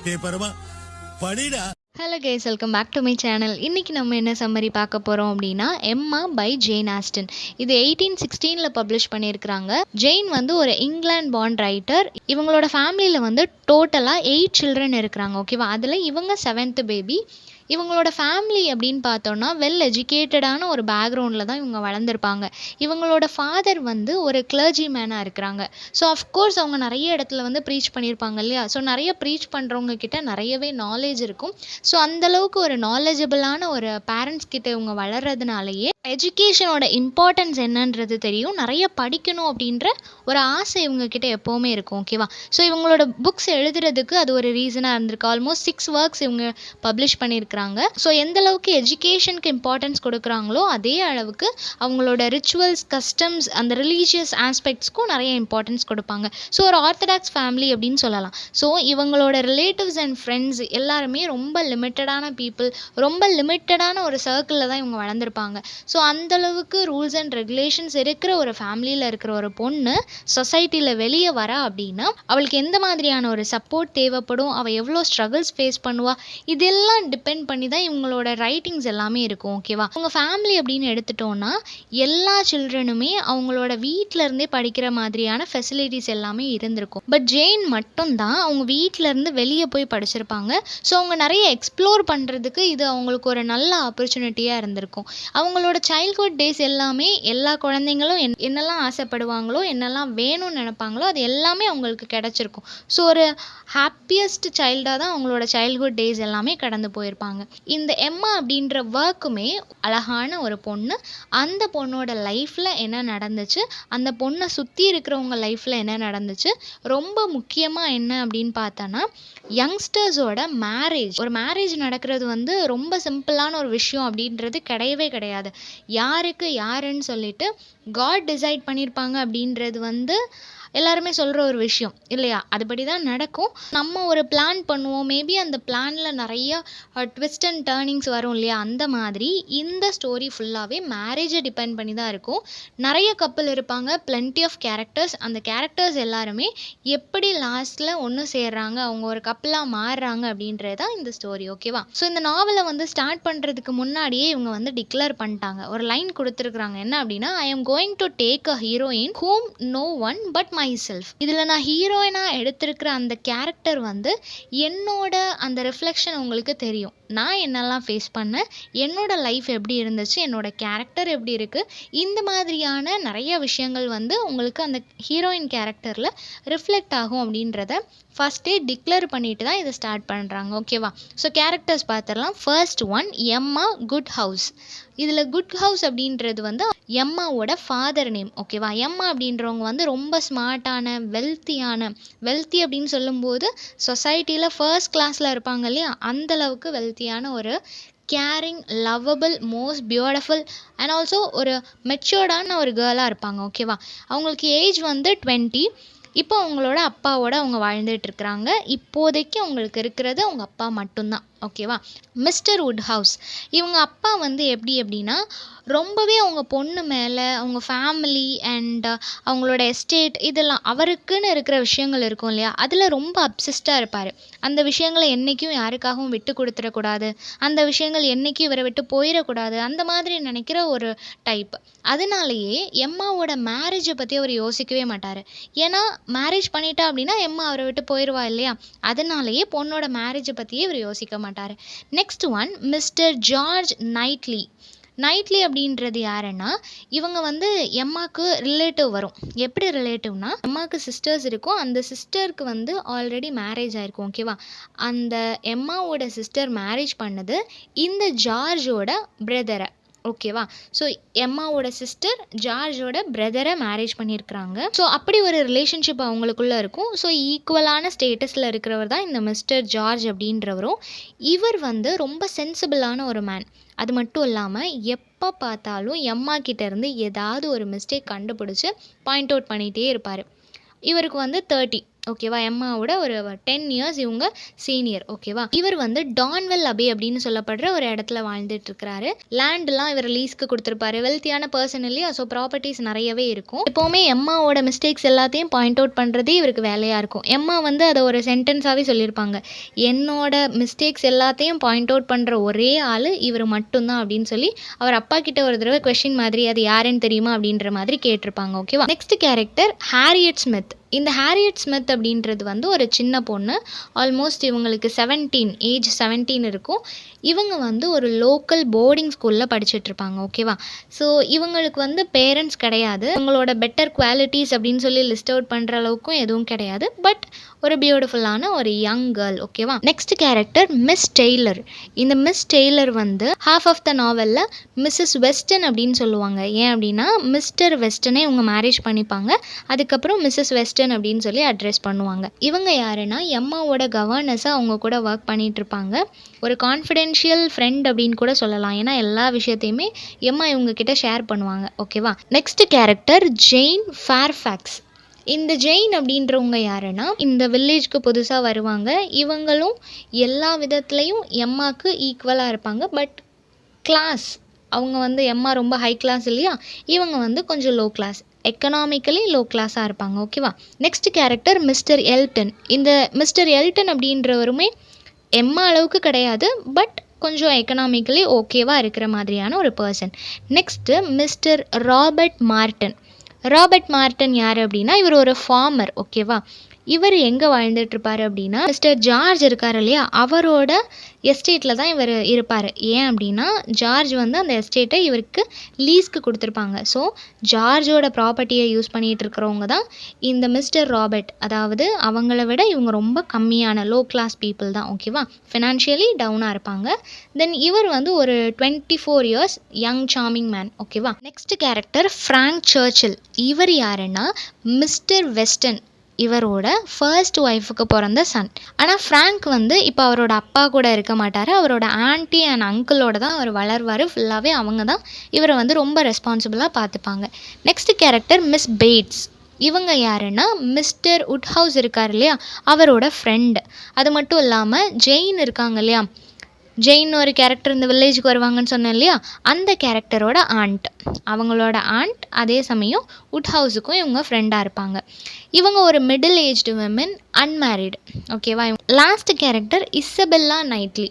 பட்டே பரமா படிடா. Hello guys, welcome back to my channel. இன்றைக்கி நம்ம என்ன சம்மரி பார்க்க போகிறோம் அப்படின்னா, எம்மா பை ஜெயின் ஆஸ்டன். இது 1816 பப்ளிஷ் பண்ணியிருக்கிறாங்க. ஜெயின் வந்து ஒரு இங்கிலாந்து பார்ன் ரைட்டர். இவங்களோட ஃபேமிலியில் வந்து டோட்டலாக 8 சில்ட்ரன் இருக்கிறாங்க. ஓகேவா, அதில் இவங்க 7th பேபி. இவங்களோட ஃபேமிலி அப்படின்னு பார்த்தோன்னா வெல் எஜுகேட்டடான ஒரு பேக்ரவுண்டில் தான் இவங்க வளர்ந்துருப்பாங்க. இவங்களோட ஃபாதர் வந்து ஒரு கிளர்ஜி மேனாக இருக்கிறாங்க. ஸோ அஃப்கோர்ஸ் அவங்க நிறைய இடத்துல வந்து ப்ரீச் பண்ணியிருப்பாங்க இல்லையா. ஸோ நிறைய ப்ரீச் பண்ணுறவங்க கிட்ட நிறையவே நாலேஜ் இருக்கும். ஸோ அந்தளவுக்கு ஒரு நாலேஜபிளான ஒரு பேரண்ட்ஸ் கிட்ட இவங்க வளர்கிறதுனாலேயே எஜுகேஷனோட இம்பார்ட்டன்ஸ் என்னன்றது தெரியும். நிறைய படிக்கணும் அப்படின்ற ஒரு ஆசை இவங்கக்கிட்ட எப்போவுமே இருக்கும். ஓகேவா, ஸோ இவங்களோட புக்ஸ் எழுதுறதுக்கு அது ஒரு ரீசனாக இருந்திருக்கு. ஆல்மோஸ்ட் 6 ஒர்க்ஸ் இவங்க பப்ளிஷ் பண்ணியிருக்கிறாங்க. ஸோ எந்த அளவுக்கு எஜுகேஷனுக்கு இம்பார்ட்டன்ஸ் கொடுக்குறாங்களோ அதே அளவுக்கு அவங்களோட ரிச்சுவல்ஸ், கஸ்டம்ஸ், அந்த ரிலீஜியஸ் ஆஸ்பெக்ட்ஸ்க்கும் நிறைய இம்பார்ட்டன்ஸ் கொடுப்பாங்க. ஸோ ஒரு ஆர்த்தடாக்ஸ் ஃபேமிலி அப்படின்னு சொல்லலாம். ஸோ இவங்களோட ரிலேட்டிவ்ஸ் அண்ட் ஃப்ரெண்ட்ஸ் எல்லாருமே ரொம்ப லிமிட்டடான பீப்புள், ரொம்ப லிமிட்டடான ஒரு சர்க்கிளில் தான் இவங்க வளர்ந்துருப்பாங்க. ஸோ அந்தளவுக்கு ரூல்ஸ் அண்ட் ரெகுலேஷன்ஸ் இருக்கிற ஒரு ஃபேமிலியில் இருக்கிற ஒரு பொண்ணு சொசைட்டியில் வெளியே வரா அப்படின்னா அவளுக்கு எந்த மாதிரியான ஒரு சப்போர்ட் தேவைப்படும், அவள் எவ்வளோ ஸ்ட்ரகிள்ஸ் ஃபேஸ் பண்ணுவா, இதெல்லாம் டிபெண்ட் பண்ணி தான் இவங்களோட ரைட்டிங்ஸ் எல்லாமே இருக்கும். ஓகேவா, அவங்க ஃபேமிலி அப்படின்னு எடுத்துட்டோன்னா எல்லா சில்ட்ரனுமே அவங்களோட வீட்டிலேருந்தே படிக்கிற மாதிரியான ஃபெசிலிட்டிஸ் எல்லாமே இருந்திருக்கும். பட் ஜெயின் மட்டும்தான் அவங்க வீட்டிலேருந்து வெளியே போய் படிச்சிருப்பாங்க. ஸோ அவங்க நிறைய எக்ஸ்ப்ளோர் பண்ணுறதுக்கு இது அவங்களுக்கு ஒரு நல்ல ஆப்பர்ச்சுனிட்டியாக இருந்திருக்கும். அவங்களோட சைல்ட்ஹுட் டேஸ் எல்லாமே எல்லா குழந்தைங்களும் என்னெல்லாம் ஆசைப்படுவாங்களோ, என்னெல்லாம் வேணும்னு நினைப்பாங்களோ அது எல்லாமே அவங்களுக்கு கிடச்சிருக்கும். ஸோ ஒரு ஹாப்பியஸ்ட் சைல்டாக தான் அவங்களோட சைல்ட்ஹுட் டேஸ் எல்லாமே கடந்து போயிருப்பாங்க. இந்த எம்மா அப்படின்ற ஒர்க்குமே அழகான ஒரு பொண்ணு, அந்த பொண்ணோட லைஃப்பில் என்ன நடந்துச்சு, அந்த பொண்ணை சுற்றி இருக்கிறவங்க லைஃப்பில் என்ன நடந்துச்சு, ரொம்ப முக்கியமாக என்ன அப்படின்னு பார்த்தோன்னா யங்ஸ்டர்ஸோட மேரேஜ். ஒரு மேரேஜ் நடக்கிறது வந்து ரொம்ப சிம்பிளான ஒரு விஷயம் அப்படின்றது கிடையவே கிடையாது. யாருக்கு யாருன்னு சொல்லிட்டு காட் டிசைட் பண்ணியிருப்பாங்க அப்படின்றது வந்து எல்லாருமே சொல்கிற ஒரு விஷயம் இல்லையா. அதுபடி தான் நடக்கும். நம்ம ஒரு பிளான் பண்ணுவோம், மேபி அந்த பிளானில் நிறைய ட்விஸ்ட் அண்ட் டேர்னிங்ஸ் வரும் இல்லையா. அந்த மாதிரி இந்த ஸ்டோரி ஃபுல்லாகவே மேரேஜை டிபெண்ட் பண்ணி தான் இருக்கும். நிறைய கப்பல் இருப்பாங்க, பிளென்டி ஆஃப் கேரக்டர்ஸ். அந்த கேரக்டர்ஸ் எல்லாருமே எப்படி லாஸ்ட்டில் ஒன்று சேர்றாங்க, அவங்க ஒரு கப்பலாக மாறுறாங்க அப்படின்றது தான் இந்த ஸ்டோரி. ஓகேவா, ஸோ இந்த நாவலை வந்து ஸ்டார்ட் பண்ணுறதுக்கு முன்னாடியே இவங்க வந்து டிக்ளேர் பண்ணிட்டாங்க, ஒரு லைன் கொடுத்துருக்குறாங்க. என்ன அப்படின்னா, I am going to take a heroine whom no one but myself. இதில் நான் ஹீரோயினாக எடுத்திருக்கிற அந்த கேரக்டர் வந்து என்னோட அந்த ரிஃப்ளெக்ஷன் உங்களுக்கு தெரியும். நான் என்னெல்லாம் ஃபேஸ் பண்ணேன், என்னோட லைஃப் எப்படி இருந்துச்சு, என்னோட கேரக்டர் எப்படி இருக்குது, இந்த மாதிரியான நிறைய விஷயங்கள் வந்து உங்களுக்கு அந்த ஹீரோயின் கேரக்டரில் ரிஃப்ளெக்ட் ஆகும் அப்படின்றத ஃபஸ்ட்டே டிக்ளேர் பண்ணிட்டு தான் இதை ஸ்டார்ட் பண்ணுறாங்க. ஓகேவா, ஸோ கேரக்டர்ஸ் பார்த்துடலாம். ஃபர்ஸ்ட் ஒன், எம்மா குட் ஹவுஸ். இதில் குட் ஹவுஸ் அப்படின்றது வந்து எம்மாவோட ஃபாதர் நேம். ஓகேவா, எம்மா அப்படின்றவங்க வந்து ரொம்ப ஸ்மார்ட்டான வெல்த்தி அப்படின்னு சொல்லும்போது சொசைட்டியில் ஃபர்ஸ்ட் கிளாஸில் இருப்பாங்க இல்லையா, அந்தளவுக்கு வெல்த்தியான ஒரு caring, lovable, most beautiful and also ஒரு மெச்சூர்டான ஒரு கேர்ளாக இருப்பாங்க. ஓகேவா, அவங்களுக்கு ஏஜ் வந்து 20. இப்போ அவங்களோட அப்பாவோட அவங்க வாழ்ந்துட்டு இருக்கிறாங்க. இப்போதைக்கு அவங்களுக்கு இருக்கிறது அவங்க அப்பா மட்டும்தான். ஓகேவா, மிஸ்டர் வுட் ஹவுஸ், இவங்க அப்பா வந்து எப்படி அப்படின்னா ரொம்பவே அவங்க பொண்ணு மேலே, அவங்க ஃபேமிலி அண்ட் அவங்களோட எஸ்டேட், இதெல்லாம் அவருக்குன்னு இருக்கிற விஷயங்கள் இருக்கும் இல்லையா, அதில் ரொம்ப அப்சஸ்டாக இருப்பார். அந்த விஷயங்களை என்றைக்கும் யாருக்காகவும் விட்டு கொடுத்துடக்கூடாது, அந்த விஷயங்கள் என்றைக்கும் இவரை விட்டு போயிடக்கூடாது, அந்த மாதிரி நினைக்கிற ஒரு டைப். அதனாலேயே எம்மாவோட மேரேஜை பற்றி அவர் யோசிக்கவே மாட்டார். ஏன்னா மேரேஜ் பண்ணிட்டா அப்படின்னா எம்மா அவரை விட்டு போயிடுவா இல்லையா. அதனாலேயே பொண்ணோட மேரேஜை பற்றியே இவர் யோசிக்க மாட்டார். Next one, Mr George nightly. Nightly அப்படின்றது யாருன்னா, இவங்க வந்து எம்மாவுக்கு ரிலேட்டிவ் வரும். எப்படி ரிலேட்டிவ்னா, எம்மாவுக்கு சிஸ்டர்ஸ் இருக்கும், அந்த சிஸ்டருக்கு வந்து ஆல்ரெடி மேரேஜ் ஆயிருக்கும். ஓகேவா, அந்த எம்மாவோட சிஸ்டர் மேரேஜ் பண்ணது இந்த ஜார்ஜோட பிரதரை. ஓகேவா, ஸோ எம்மாவோட சிஸ்டர் ஜார்ஜோட பிரதரை மேரேஜ் பண்ணியிருக்கிறாங்க. ஸோ அப்படி ஒரு ரிலேஷன்ஷிப் அவங்களுக்குள்ளே இருக்கும். ஸோ ஈக்குவலான ஸ்டேட்டஸில் இருக்கிறவர் தான் இந்த மிஸ்டர் ஜார்ஜ் அப்படின்றவரும். இவர் வந்து ரொம்ப சென்சிபிளான ஒரு மேன். அது மட்டும் இல்லாமல் எப்போ பார்த்தாலும் எம்மா கிட்டேருந்து ஏதாவது ஒரு மிஸ்டேக் கண்டுபிடிச்சி பாயிண்ட் அவுட் பண்ணிகிட்டே இருப்பார். இவருக்கு வந்து 30. ஓகேவா. எம்மாவோட ஒரு 10 இயர்ஸ் இவங்க சீனியர். ஓகேவா. இவர் வந்து டான்வெல் அபே அப்படின்னு சொல்லப்படுற ஒரு இடத்துல வாழ்ந்துட்டு இருக்கிறாரு. லேண்ட்லாம் இவர் லீஸ்க்கு கொடுத்துருப்பாரு. வெல்த்தியான பர்சன் இல்லையா, ஸோ ப்ராப்பர்ட்டிஸ் நிறையவே இருக்கும். எப்போவுமே எம்மாவோட மிஸ்டேக்ஸ் எல்லாத்தையும் பாயிண்ட் அவுட் பண்ணுறதே இவருக்கு வேலையாக இருக்கும். எம்மா வந்து அதை ஒரு சென்டென்ஸாகவே சொல்லியிருப்பாங்க, என்னோட மிஸ்டேக்ஸ் எல்லாத்தையும் பாயிண்ட் அவுட் பண்ணுற ஒரே ஆள் இவர் மட்டும்தான் அப்படின்னு சொல்லி அவர் அப்பா கிட்ட ஒரு தடவை கொஸ்டின் மாதிரி அது யாருன்னு தெரியுமா அப்படின்ற மாதிரி கேட்டிருப்பாங்க. ஓகேவா. Next character Harriet Smith. இந்த ஹாரியட் ஸ்மித் அப்படின்றது வந்து ஒரு சின்ன பொண்ணு. ஆல்மோஸ்ட் இவங்களுக்கு 17 ஏஜ் 17 இருக்கும். இவங்க வந்து ஒரு லோக்கல் போர்டிங் ஸ்கூலில் படிச்சுட்ருப்பாங்க. ஓகேவா. ஸோ இவங்களுக்கு வந்து பேரண்ட்ஸ் கிடையாது. இவங்களோட பெட்டர் குவாலிட்டிஸ் அப்படின்னு சொல்லி லிஸ்ட் அவுட் பண்ணுற அளவுக்கும் எதுவும் கிடையாது. பட் ஒரு பியூட்டிஃபுல்லான ஒரு யங் கேர்ள். ஓகேவா. Next character Miss Taylor. இந்த மிஸ் டெய்லர் வந்து ஹாஃப் ஆஃப் த நாவலில் மிஸ்ஸஸ் வெஸ்டன் அப்படின்னு சொல்லுவாங்க. ஏன் அப்படின்னா மிஸ்டர் வெஸ்டனே இவங்க மேரேஜ் பண்ணிப்பாங்க. அதுக்கப்புறம் மிஸ்ஸஸ் வெஸ்டன் அப்படின்னு சொல்லி அட்ரஸ் பண்ணுவாங்க. இவங்க யாருன்னா எம்மாவோட கவர்னஸாக அவங்க கூட ஒர்க் பண்ணிட்டு இருப்பாங்க. ஒரு கான்ஃபிடென்ஷியல் ஃப்ரெண்ட் அப்படின்னு கூட சொல்லலாம். ஏன்னா எல்லா விஷயத்தையுமே எம்மா இவங்க கிட்ட ஷேர் பண்ணுவாங்க. ஓகேவா. Next character Jain Fairfax. இந்த ஜெயின் அப்படின்றவங்க யாருன்னா இந்த வில்லேஜ்க்கு புதுசாக வருவாங்க. இவங்களும் எல்லா விதத்துலேயும் எம்மாவுக்கு ஈக்குவலாக இருப்பாங்க. பட் கிளாஸ் அவங்க வந்து எம்மா ரொம்ப ஹை கிளாஸ் இல்லையா, இவங்க வந்து கொஞ்சம் லோ கிளாஸ், எக்கனாமிக்கலி லோ கிளாஸாக இருப்பாங்க. ஓகேவா. Next character mister Elton. இந்த மிஸ்டர் எல்டன் அப்படின்றவருமே எம்மா அளவுக்கு கிடையாது, பட் கொஞ்சம் எக்கனாமிக்கலி ஓகேவாக இருக்கிற மாதிரியான ஒரு person. Next Mr Robert Martin. Robert Martin யார் அப்படின்னா இவர் ஒரு ஃபார்மர். ஓகேவா. இவர் எங்கே வாழ்ந்துட்டுருப்பார் அப்படின்னா மிஸ்டர் ஜார்ஜ் இருக்கார் இல்லையா, அவரோட எஸ்டேட்டில் தான் இவர் இருப்பார். ஏன் அப்படின்னா ஜார்ஜ் வந்து அந்த எஸ்டேட்டை இவருக்கு லீஸ்க்கு கொடுத்துருப்பாங்க. ஸோ ஜார்ஜோட ப்ராப்பர்ட்டியை யூஸ் பண்ணிகிட்டு இருக்கிறவங்க தான் இந்த மிஸ்டர் ராபர்ட். அதாவது அவங்கள விட இவங்க ரொம்ப கம்மியான லோ கிளாஸ் பீப்புள் தான். ஓகேவா. ஃபினான்ஷியலி டவுனாக இருப்பாங்க. தென் இவர் வந்து ஒரு 24 இயர்ஸ் யங் சார்மிங் மேன். ஓகேவா. நெக்ஸ்ட் கேரக்டர் ஃப்ராங்க் சர்ச்சில். இவர் யாருன்னா மிஸ்டர் வெஸ்டன் இவரோட ஃபர்ஸ்ட் ஒய்ஃபுக்கு பிறந்த சன். ஆனால் ஃப்ராங்க் வந்து இப்போ அவரோட அப்பா கூட இருக்க மாட்டார். அவரோட ஆன்ட்டி அண்ட் அங்கிளோட தான் அவர் வளர்வார். ஃபுல்லாகவே அவங்க தான் இவரை வந்து ரொம்ப ரெஸ்பான்சிபிளாக பார்த்துப்பாங்க. Next character Miss Bates. இவங்க யாருன்னா மிஸ்டர் உட்ஹவுஸ் இருக்கார் இல்லையா, அவரோட ஃப்ரெண்டு. அது மட்டும் இல்லாமல் ஜெயின் இருக்காங்க இல்லையா, ஜெயின் ஒரு கேரக்டர் இந்த வில்லேஜுக்கு வருவாங்கன்னு சொன்னேன் இல்லையா, அந்த கேரக்டரோட ஆண்ட். அவங்களோட ஆண்ட் அதே சமயம் உட்ஹவுஸுக்கும் இவங்க ஃப்ரெண்டாக இருப்பாங்க. இவங்க ஒரு மிடில் ஏஜ்டு விமன், அன்மேரிடு. ஓகேவா. Last character Isabella nightly.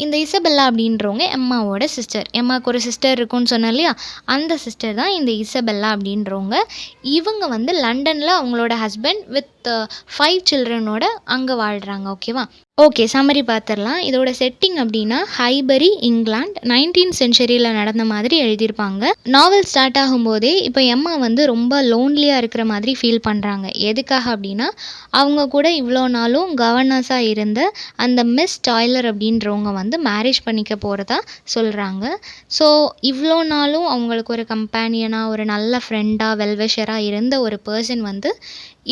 இந்த இசபெல்லா அப்படின்றவங்க எம்மாவோட சிஸ்டர். எம்மாவுக்கு ஒரு சிஸ்டர் இருக்குன்னு சொன்னேன் இல்லையா, அந்த சிஸ்டர் தான் இந்த இசபெல்லா அப்படின்றவங்க. இவங்க வந்து லண்டனில் அவங்களோட ஹஸ்பண்ட் வித் 5 சில்ட்ரனோட அங்கே வாழ்கிறாங்க. ஓகேவா. ஓகே, சம்மரி பார்த்துடலாம். இதோட செட்டிங் அப்படின்னா ஹைபரி, இங்கிலாந்து, 19th சென்ச்சுரியில் நடந்த மாதிரி எழுதியிருப்பாங்க. நாவல் ஸ்டார்ட் ஆகும்போதே இப்போ எம்மா வந்து ரொம்ப லோன்லியாக இருக்கிற மாதிரி ஃபீல் பண்ணுறாங்க. எதுக்காக அப்படின்னா அவங்க கூட இவ்வளோ நாளும் கவர்னஸாக இருந்த அந்த மிஸ் டாய்லர் அப்படின்றவங்க வந்து மேரேஜ் பண்ணிக்க போகிறதா சொல்கிறாங்க. ஸோ இவ்வளோ நாளும் அவங்களுக்கு ஒரு கம்பேனியனாக, ஒரு நல்ல ஃப்ரெண்டாக, வெல்விஷராக இருந்த ஒரு பர்சன் வந்து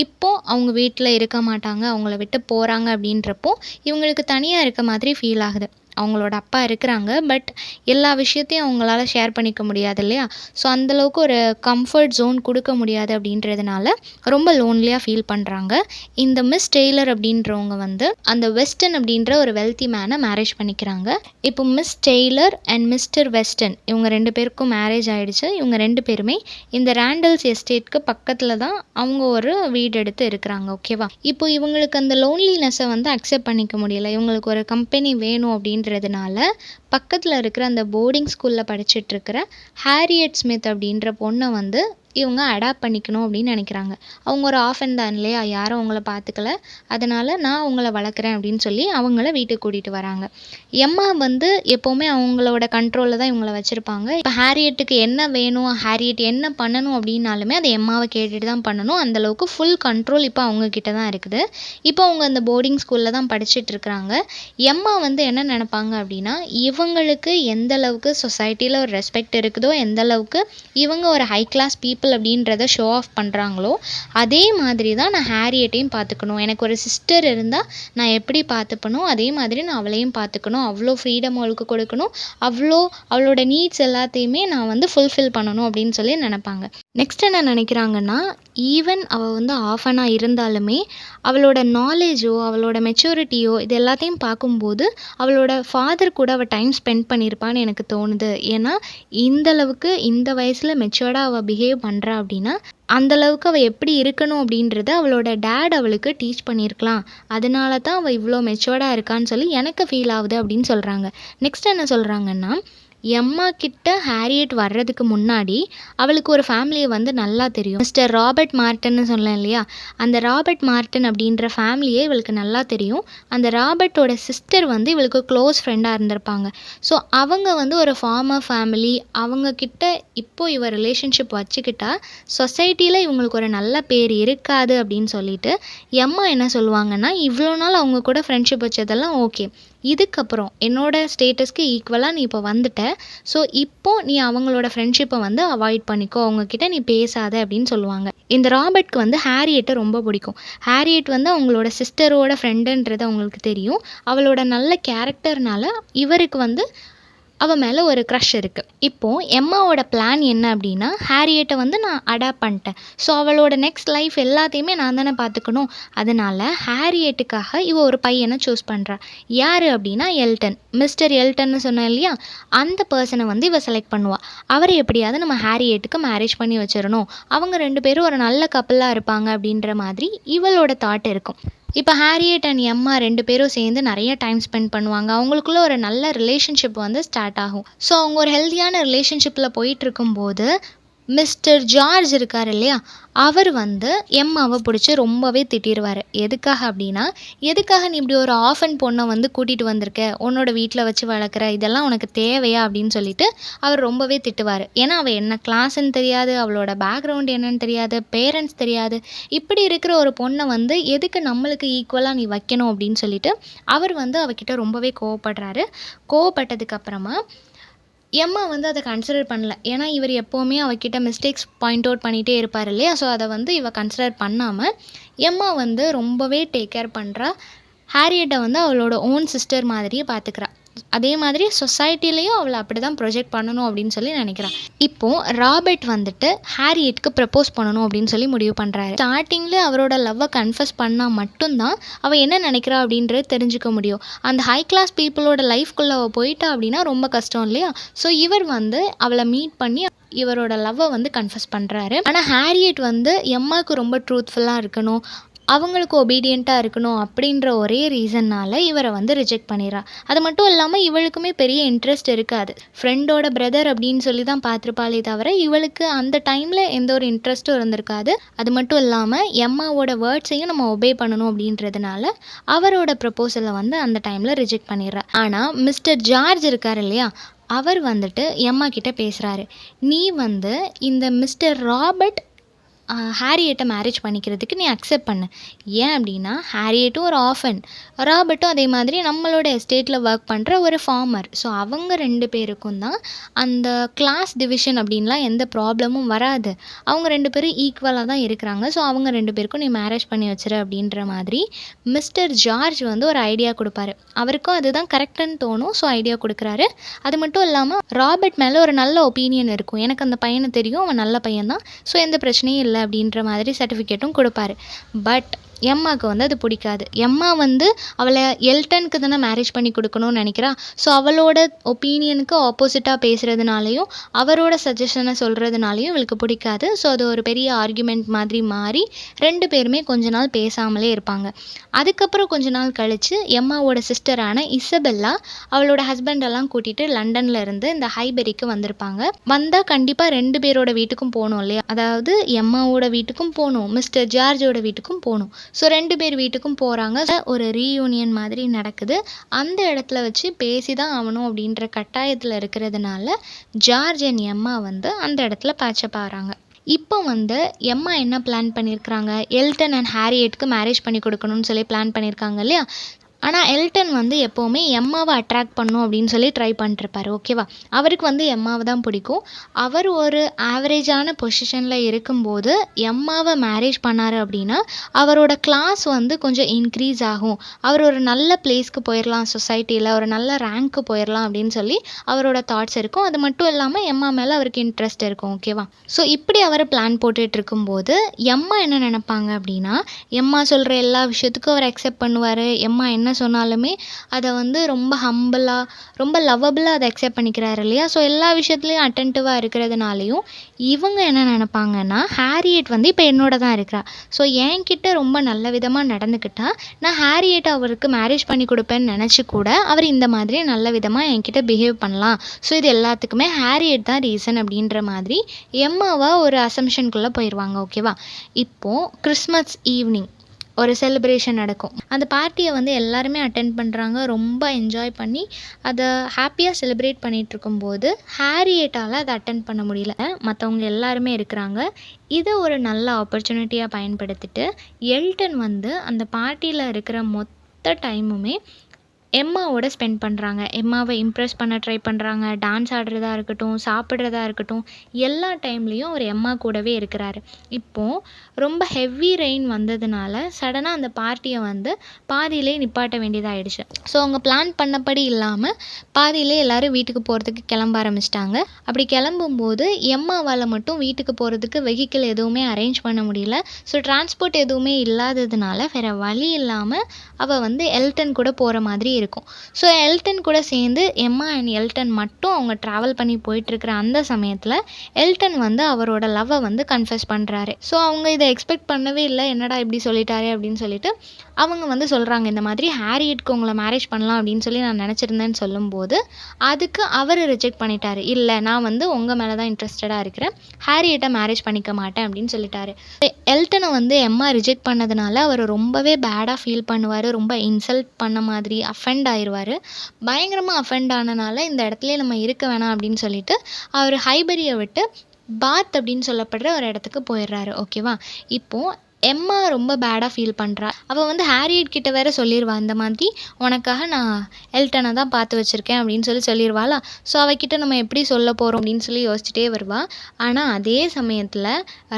இப்போது அவங்க வீட்டில் இருக்க மாட்டாங்க, அவங்கள விட்டு போகிறாங்க. அப்படின்றப்போ இவங்களுக்கு தனியாக இருக்க மாதிரி ஃபீல் ஆகுது. அவங்களோட அப்பா இருக்கிறாங்க, பட் எல்லா விஷயத்தையும் அவங்களால ஷேர் பண்ணிக்க முடியாது இல்லையா. ஸோ அந்தளவுக்கு ஒரு கம்ஃபர்ட் ஜோன் கொடுக்க முடியாது அப்படின்றதுனால ரொம்ப லோன்லியாக ஃபீல் பண்ணுறாங்க. இந்த மிஸ் டெய்லர் அப்படின்றவங்க வந்து அந்த வெஸ்டன் அப்படின்ற ஒரு வெல்த்தி மேனை மேரேஜ் பண்ணிக்கிறாங்க. இப்போ Miss Taylor and Mr Weston இவங்க 2 பேருக்கும் மேரேஜ் ஆகிடுச்சு. இவங்க 2 பேருமே இந்த ரேண்டல்ஸ் எஸ்டேட்க்கு பக்கத்தில் தான் அவங்க ஒரு வீடு எடுத்து இருக்கிறாங்க. ஓகேவா. இப்போ இவங்களுக்கு அந்த லோன்லினஸை வந்து அக்செப்ட் பண்ணிக்க முடியல. இவங்களுக்கு ஒரு கம்பெனி வேணும் அப்படின்றதுனால பக்கத்தில் இருக்கிற அந்த போர்டிங் ஸ்கூலில் படிச்சுட்டு இருக்கிற ஹாரியட் ஸ்மித் அப்படின்ற பொண்ணை வந்து இவங்க அடாப்ட் பண்ணிக்கணும் அப்படின்னு நினைக்கிறாங்க. அவங்க ஒரு ஆஃபன் தான் இல்லையா, யாரும் அவங்கள பார்த்துக்கல, அதனால் நான் அவங்கள வளர்க்குறேன் அப்படின்னு சொல்லி அவங்கள வீட்டுக்கு கூட்டிகிட்டு வராங்க. எம்மா வந்து எப்போவுமே அவங்களோட கண்ட்ரோலில் தான் இவங்கள வச்சுருப்பாங்க. இப்போ ஹாரியட்டுக்கு என்ன வேணும், ஹாரியட் என்ன பண்ணணும் அப்படின்னாலுமே அதை எம்மாவை கேட்டுட்டு தான் பண்ணணும். அந்தளவுக்கு ஃபுல் கண்ட்ரோல் இப்போ அவங்கக்கிட்ட தான் இருக்குது. இப்போ அவங்க அந்த போர்டிங் ஸ்கூலில் தான் படிச்சுட்டு இருக்கிறாங்க. எம்மா வந்து என்ன நினைப்பாங்க அப்படின்னா இவங்களுக்கு எந்த அளவுக்கு சொசைட்டியில் ஒரு ரெஸ்பெக்ட் இருக்குதோ, எந்த அளவுக்கு இவங்க ஒரு ஹை கிளாஸ் பீப்புள் அப்படின்றத ஷோ ஆஃப் பண்ணுறாங்களோ, அதே மாதிரி தான் நான் ஹாரியட்டையும் பார்த்துக்கணும். எனக்கு ஒரு சிஸ்டர் இருந்தால் நான் எப்படி பார்த்துப்பனோ அதே மாதிரி நான் அவளையும் பார்த்துக்கணும். அவ்வளோ ஃப்ரீடம் அவளுக்கு கொடுக்கணும், அவளோட நீட்ஸ் எல்லாத்தையுமே நான் வந்து ஃபுல்ஃபில் பண்ணணும் அப்படின்னு சொல்லி நினைப்பாங்க. நெக்ஸ்ட் என்ன நினைக்கிறாங்கன்னா, ஈவன் அவ வந்து ஆர்ஃபனா இருந்தாலுமே, அவளோட நாலேஜோ, அவளோட மெச்சூரிட்டியோ இது எல்லாத்தையும் பார்க்கும்போது, அவளோட ஃபாதர் கூட அவ டைம் ஸ்பெண்ட் பண்ணியிருப்பான்னு எனக்கு தோணுது. ஏன்னா, இந்த அளவுக்கு இந்த வயசுல மெச்சூர்டா அவ பிஹேவ் பண்றா அப்படின்னா, அந்த அளவுக்கு அவ எப்படி இருக்கணும் அப்படின்றத அவளோட டாட் அவளுக்கு டீச் பண்ணியிருக்கலாம். அதனால தான் அவ இவ்ளோ மெச்சூர்டா இருக்கான்னு சொல்லி எனக்கு ஃபீல் ஆகுது அப்படின்னு சொல்றாங்க. நெக்ஸ்ட் என்ன சொல்றாங்கன்னா, எம்மா கிட்ட ஹேரியட் வர்றதுக்கு முன்னாடி அவளுக்கு ஒரு ஃபேமிலிய வந்து நல்லா தெரியும். மிஸ்டர் ராபர்ட் மார்டன்னு சொன்னேன் இல்லையா? அந்த ராபர்ட் மார்டன் அப்படின்ற ஃபேமிலியே இவளுக்கு நல்லா தெரியும். அந்த ராபர்ட்டோட சிஸ்டர் வந்து இவளுக்கு க்ளோஸ் ஃப்ரெண்டா இருந்திருப்பாங்க. ஸோ அவங்க வந்து ஒரு ஃபார்மர் ஃபேமிலி. அவங்க கிட்ட இப்போ இவ ரிலேஷன்ஷிப் வச்சுக்கிட்டா, சொசைட்டில இவங்களுக்கு ஒரு நல்ல பேர் இருக்காது அப்படின்னு சொல்லிட்டு, எம்மா என்ன சொல்லுவாங்கன்னா, இவ்வளோ நாள் அவங்க கூட ஃப்ரெண்ட்ஷிப் வச்சதெல்லாம் ஓகே. இதுக்கப்புறம் என்னோட ஸ்டேட்டஸ்க்கு ஈக்குவலா நீ இப்போ வந்துட்ட. ஸோ இப்போ நீ அவங்களோட ஃப்ரெண்ட்ஷிப்பை வந்து அவாய்ட் பண்ணிக்கோ. அவங்கக்கிட்ட நீ பேசாத அப்படின்னு சொல்லுவாங்க. இந்த ராபர்ட்க்கு வந்து ஹேரியட்டை ரொம்ப பிடிக்கும். ஹேரியட் வந்து அவங்களோட சிஸ்டரோட ஃப்ரெண்டுன்றது அவங்களுக்கு தெரியும். அவளோட நல்ல கேரக்டர்னால இவருக்கு வந்து அவ மேல ஒரு க்ரஷ் இருக்கு. இப்போ எம்மாவோட பிளான் என்ன அப்படின்னா, ஹேரியட்ட வந்து நான் அடாப்ட் பண்ணிட்டேன். ஸோ அவளோட நெக்ஸ்ட் லைஃப் எல்லாத்தையுமே நான் தானே பார்த்துக்கணும். அதனால ஹேரியட்டுக்காக இவ ஒரு பையனை சூஸ் பண்றா. யாரு அப்படின்னா எல்டன். மிஸ்டர் எல்டன்னு சொன்னேன் இல்லையா? அந்த பர்சனை வந்து இவ செலக்ட் பண்ணுவா. அவரை எப்படியாவது நம்ம ஹேரியட்டுக்கு மேரேஜ் பண்ணி வச்சிரணும். அவங்க 2 பேரும் ஒரு நல்ல கப்புலா இருப்பாங்க அப்படின்ற மாதிரி இவளோட தாட் இருக்கும். இப்போ ஹேரியட் அண்ட் எம்மா 2 பேரும் சேர்ந்து நிறைய டைம் ஸ்பெண்ட் பண்ணுவாங்க. அவங்களுக்குள்ள ஒரு நல்ல ரிலேஷன்ஷிப் வந்து ஸ்டார்ட் ஆகும். ஸோ அவங்க ஒரு ஹெல்தியான ரிலேஷன்ஷிப்பில் போயிட்டுருக்கும்போது, மிஸ்டர் ஜார்ஜ் இருக்கார் இல்லையா? அவர் வந்து எம்மாவை பிடிச்சி ரொம்பவே திட்டிருவார். எதுக்காக அப்படின்னா, எதுக்காக நீ இப்படி ஒரு ஆர்ஃபன் பொண்ணை வந்து கூட்டிகிட்டு வந்திருக்க, உன்னோட வீட்டில் வச்சு வளர்க்குற, இதெல்லாம் உனக்கு தேவையா அப்படின்னு சொல்லிட்டு அவர் ரொம்பவே திட்டுவார். ஏன்னா அவள் என்ன கிளாஸ்ன்னு தெரியாது, அவளோட பேக்ரவுண்ட் என்னன்னு தெரியாது, பேரண்ட்ஸ் தெரியாது. இப்படி இருக்கிற ஒரு பொண்ணை வந்து எதுக்கு நம்மளுக்கு ஈக்குவலாக நீ வைக்கணும் அப்படின்னு சொல்லிட்டு அவர் வந்து அவகிட்ட ரொம்பவே கோவப்படுறாரு. கோவப்பட்டதுக்கப்புறமா எம்மா வந்து அத கன்சிடர் பண்ணல. ஏன்னா, இவர் எப்பவுமே அவகிட்ட மிஸ்டேக்ஸ் பாயிண்ட் அவுட் பண்ணிட்டே இருப்பார் இல்லையா? ஸோ, அத வந்து இவ கன்சிடர் பண்ணாம, எம்மா வந்து ரொம்பவே டேக் கேர் பண்றா. ஹேரியட்ட வந்து அவளோட ஓன் சிஸ்டர் மாதிரியே பார்த்துக்கிறா. அதே மாதிரி சொசைட்டிலயும் அவள அப்படிதான் ப்ரொஜெக்ட் பண்ணணும் அப்படின்னு சொல்லி நினைக்கிறா. இப்போ ராபர்ட் வந்துட்டு ஹேரியட்க்கு ப்ரப்போஸ் பண்ணணும் அப்படின்னு சொல்லி முடிவு பண்றாரு. ஸ்டார்ட்டிங்ல அவரோட லவ்வை கன்ஃபஸ் பண்ணா மட்டும்தான் அவ என்ன நினைக்கிறா அப்படின்றது தெரிஞ்சுக்க முடியும். அந்த ஹை கிளாஸ் பீப்புளோட லைஃப்குள்ள அவ போயிட்டா அப்படின்னா ரொம்ப கஷ்டம் இல்லையா? ஸோ இவர் வந்து அவளை மீட் பண்ணி இவரோட லவ்வை வந்து கன்ஃபஸ் பண்றாரு. ஆனா ஹேரியட் வந்து எம்மாக்கு ரொம்ப ட்ரூத்ஃபுல்லா இருக்கணும், அவங்களுக்கு ஒபீடியண்ட்டா இருக்கணும் அப்படின்ற ஒரே ரீசன்னால இவரை வந்து ரிஜெக்ட் பண்ணிடுறா. அது மட்டும் இல்லாமல் இவளுக்குமே பெரிய இன்ட்ரெஸ்ட் இருக்காது. ஃப்ரெண்டோட பிரதர் அப்படின்னு சொல்லி தான் பார்த்துருப்பாளே தவிர இவளுக்கு அந்த டைமில் எந்த ஒரு இன்ட்ரெஸ்ட்டும் இருந்திருக்காது. அது மட்டும் இல்லாமல் எம்மாவோட வேர்ட்ஸையும் நம்ம ஒபே பண்ணணும் அப்படின்றதுனால அவரோட ப்ரப்போசலை வந்து அந்த டைமில் ரிஜெக்ட் பண்ணிடுறா. ஆனால் மிஸ்டர் ஜார்ஜ் இருக்கார் இல்லையா? அவர் வந்துட்டு எம்மா கிட்ட பேசுகிறாரு. நீ வந்து இந்த மிஸ்டர் ராபர்ட் ஹேரியட்டை மேரேஜ் பண்ணிக்கிறதுக்கு நீ அக்செப்ட் பண்ணு. ஏன் அப்படின்னா, ஹேரியட்டும் ஒரு ஆர்ஃபன், ராபர்ட்டும் அதே மாதிரி நம்மளோட எஸ்டேட்டில் ஒர்க் பண்ணுற ஒரு ஃபார்மர். ஸோ அவங்க 2 பேருக்கும் தான் அந்த கிளாஸ் டிவிஷன் அப்படின்லாம் எந்த ப்ராப்ளமும் வராது. அவங்க 2 பேரும் ஈக்குவலாக தான் இருக்கிறாங்க. ஸோ அவங்க 2 பேருக்கும் நீ மேரேஜ் பண்ணி வச்சிரு அப்படின்ற மாதிரி மிஸ்டர் ஜார்ஜ் வந்து ஒரு ஐடியா கொடுப்பாரு. அவருக்கும் அதுதான் கரெக்டுன்னு தோணும். ஸோ ஐடியா கொடுக்குறாரு. அது மட்டும் இல்லாமல் ராபர்ட் மேலே ஒரு நல்ல ஒப்பீனியன் இருக்கும். எனக்கு அந்த பையனை தெரியும், அவன் நல்ல பையன் தான், ஸோ எந்த பிரச்சனையும் இல்லை அப்படின்ற மாதிரி சர்டிஃபிகேட்டும் கொடுப்பாரு. பட் எம்மாவுக்கு வந்து அது பிடிக்காது. எம்மா வந்து அவளை எல்டனுக்கு தானே மேரேஜ் பண்ணி கொடுக்கணும்னு நினைக்கிறா. ஸோ அவளோட ஒப்பீனியனுக்கு ஆப்போசிட்டாக பேசுகிறதுனாலையும் அவரோட சஜஷனை சொல்கிறதுனாலையும் இவளுக்கு பிடிக்காது. ஸோ அது ஒரு பெரிய ஆர்குமெண்ட் மாதிரி மாறி 2 பேருமே கொஞ்ச நாள் பேசாமலே இருப்பாங்க. அதுக்கப்புறம் கொஞ்ச நாள் கழித்து எம்மாவோட சிஸ்டரான இசபெல்லா அவளோட ஹஸ்பண்டெல்லாம் கூட்டிகிட்டு லண்டனில் இருந்து இந்த ஹைபெரிக்கு வந்திருப்பாங்க. வந்தால் கண்டிப்பாக 2 பேரோட வீட்டுக்கும் போகணும் இல்லையா? அதாவது எம்மாவோட வீட்டுக்கும் போகணும், மிஸ்டர் ஜார்ஜோட வீட்டுக்கும் போகணும். ஸோ 2 பேர் வீட்டுக்கும் போகிறாங்க. ஒரு ரீயூனியன் மாதிரி நடக்குது. அந்த இடத்துல வச்சு பேசி தான் ஆகணும் அப்படின்ற கட்டாயத்தில் இருக்கிறதுனால ஜார்ஜ் அண்ட் எம்மா வந்து அந்த இடத்துல பேட்சப் ஆகிறாங்க. இப்போ வந்து எம்மா என்ன பிளான் பண்ணியிருக்கிறாங்க, எல்டன் அண்ட் ஹேரியட்க்கு மேரேஜ் பண்ணி கொடுக்கணும்னு சொல்லி பிளான் பண்ணியிருக்காங்க இல்லையா? ஆனால் எல்டன் வந்து எப்போவுமே எம்மாவை அட்ராக்ட் பண்ணும் அப்படின்னு சொல்லி ட்ரை பண்ணிட்டுருப்பாரு. ஓகேவா? அவருக்கு வந்து எம்மாவை தான் பிடிக்கும். அவர் ஒரு ஆவரேஜான பொசிஷனில் இருக்கும்போது எம்மாவை மேரேஜ் பண்ணார் அப்படின்னா அவரோட கிளாஸ் வந்து கொஞ்சம் இன்க்ரீஸ் ஆகும். அவர் ஒரு நல்ல பிளேஸ்க்கு போயிடலாம், சொசைட்டியில் ஒரு நல்ல ரேங்க்கு போயிடலாம் அப்படின்னு சொல்லி அவரோட தாட்ஸ் இருக்கும். அது மட்டும் இல்லாமல் எம்மா மேலே அவருக்கு இன்ட்ரெஸ்ட் இருக்கும். ஓகேவா? ஸோ இப்படி அவர் பிளான் போட்டுட்டு இருக்கும்போது எம்மா என்ன நினைப்பாங்க அப்படின்னா, எம்மா சொல்கிற எல்லா விஷயத்துக்கும் அவர் அக்செப்ட் பண்ணுவார். எம்மா என்ன சொன்னாலுமே அதை வந்து ரொம்ப ஹம்பிளாக ரொம்ப லவ்வபிளாக அதை அக்செப்ட் பண்ணிக்கிறாரு இல்லையா? ஸோ எல்லா விஷயத்துலையும் அட்டென்டிவாக இருக்கிறதுனாலையும் இவங்க என்ன நினைப்பாங்கன்னா, ஹாரியட் வந்து இப்போ என்னோட தான் இருக்கிறா. ஸோ என்கிட்ட ரொம்ப நல்ல விதமாக நடந்துக்கிட்டா நான் ஹாரியட் அவருக்கு மேரேஜ் பண்ணி கொடுப்பேன்னு நினச்சி கூட அவர் இந்த மாதிரி நல்ல விதமாக என்கிட்ட பிஹேவ் பண்ணலாம். ஸோ இது எல்லாத்துக்குமே ஹாரியட் தான் ரீசன் அப்படின்ற மாதிரி எம்மாவா ஒரு அசம்ஷனுக்குள்ளே போயிடுவாங்க. ஓகேவா? இப்போது கிறிஸ்மஸ் ஈவினிங் ஒரு செலிப்ரேஷன் நடக்கும். அந்த பார்ட்டியை வந்து எல்லாருமே அட்டெண்ட் பண்ணுறாங்க. ரொம்ப என்ஜாய் பண்ணி அதை ஹாப்பியாக செலிப்ரேட் பண்ணிகிட்ருக்கும்போது ஹாரியட்டால் அதை அட்டெண்ட் பண்ண முடியல. மற்றவங்க எல்லாருமே இருக்கிறாங்க. இதை ஒரு நல்ல ஆப்பர்ச்சுனிட்டியாக பயன்படுத்திட்டு எல்டன் வந்து அந்த பார்ட்டியில் இருக்கிற மொத்த டைமுமே எம்மாவோட ஸ்பெண்ட் பண்ணுறாங்க. எம்மாவை இம்ப்ரெஸ் பண்ண ட்ரை பண்ணுறாங்க. டான்ஸ் ஆடுறதா இருக்கட்டும், சாப்பிட்றதா இருக்கட்டும், எல்லா டைம்லேயும் அவர் எம்மா கூடவே இருக்கிறாரு. இப்போது ரொம்ப ஹெவி ரெயின் வந்ததுனால சடனாக அந்த பார்ட்டியை வந்து பாதியிலே நிப்பாட்ட வேண்டியதாகிடுச்சு. ஸோ அவங்க பிளான் பண்ணபடி இல்லாமல் பாதியிலே எல்லோரும் வீட்டுக்கு போகிறதுக்கு கிளம்ப ஆரம்பிச்சிட்டாங்க. அப்படி கிளம்பும்போது எம்மாவால் மட்டும் வீட்டுக்கு போகிறதுக்கு வெஹிக்கிள் எதுவுமே அரேஞ்ச் பண்ண முடியல. ஸோ டிரான்ஸ்போர்ட் எதுவுமே இல்லாததுனால வேறு வழி இல்லாமல் அவள் வந்து எல்டன் கூட போகிற மாதிரி இருக்கும். ஸோ எல்டன் கூட சேர்ந்து எம்மா அண்ட் எல்டன் மட்டும் அவங்க ட்ராவல் பண்ணி போயிட்டுருக்கிற அந்த சமயத்தில் எல்டன் வந்து அவரோட லவ்வை வந்து கன்ஃபெஸ் பண்ணுறாரு. ஸோ அவங்க இதை எக்ஸ்பெக்ட் பண்ணவே இல்லை. என்னடா இப்படி சொல்லிட்டாரே அப்படின்னு சொல்லிட்டு அவங்க வந்து சொல்கிறாங்க, இந்த மாதிரி ஹாரியட்க்கு உங்களை மேரேஜ் பண்ணலாம் அப்படின்னு சொல்லி நான் நினச்சிருந்தேன்னு சொல்லும்போது அதுக்கு அவர் ரிஜெக்ட் பண்ணிட்டாரு. இல்லை, நான் வந்து உங்கள் மேலே தான் இன்ட்ரெஸ்டடாக இருக்கிறேன், ஹாரியட்டை மேரேஜ் பண்ணிக்க மாட்டேன் அப்படின்னு சொல்லிட்டாரு. எல்டனை வந்து எம்மா ரிஜெக்ட் பண்ணதுனால அவர் ரொம்பவே பேடாக ஃபீல் பண்ணுவார். ரொம்ப இன்சல்ட் பண்ண மாதிரி அஃபெண்ட் ஆயிடுவார். பயங்கரமாக அஃபெண்ட் ஆனனால இந்த இடத்துலையே நம்ம இருக்க வேணாம் அப்படின்னு சொல்லிட்டு அவர் ஹைபரியை விட்டு பாத் அப்படின்னு சொல்லப்படுற ஒரு இடத்துக்கு போயிடுறாரு. ஓகேவா? இப்போது எம்மா ரொம்ப பேடாக ஃபீல் பண்ணுறா. அவள் வந்து ஹாரியட் கிட்ட வேற சொல்லிடுவா, இந்த மாதிரி உனக்காக நான் எல்டனை தான் பார்த்து வச்சுருக்கேன் அப்படின்னு சொல்லிடுவாளா. ஸோ அவகிட்ட நம்ம எப்படி சொல்ல போகிறோம் அப்படின்னு சொல்லி யோசிச்சுட்டே வருவா. ஆனால் அதே சமயத்தில்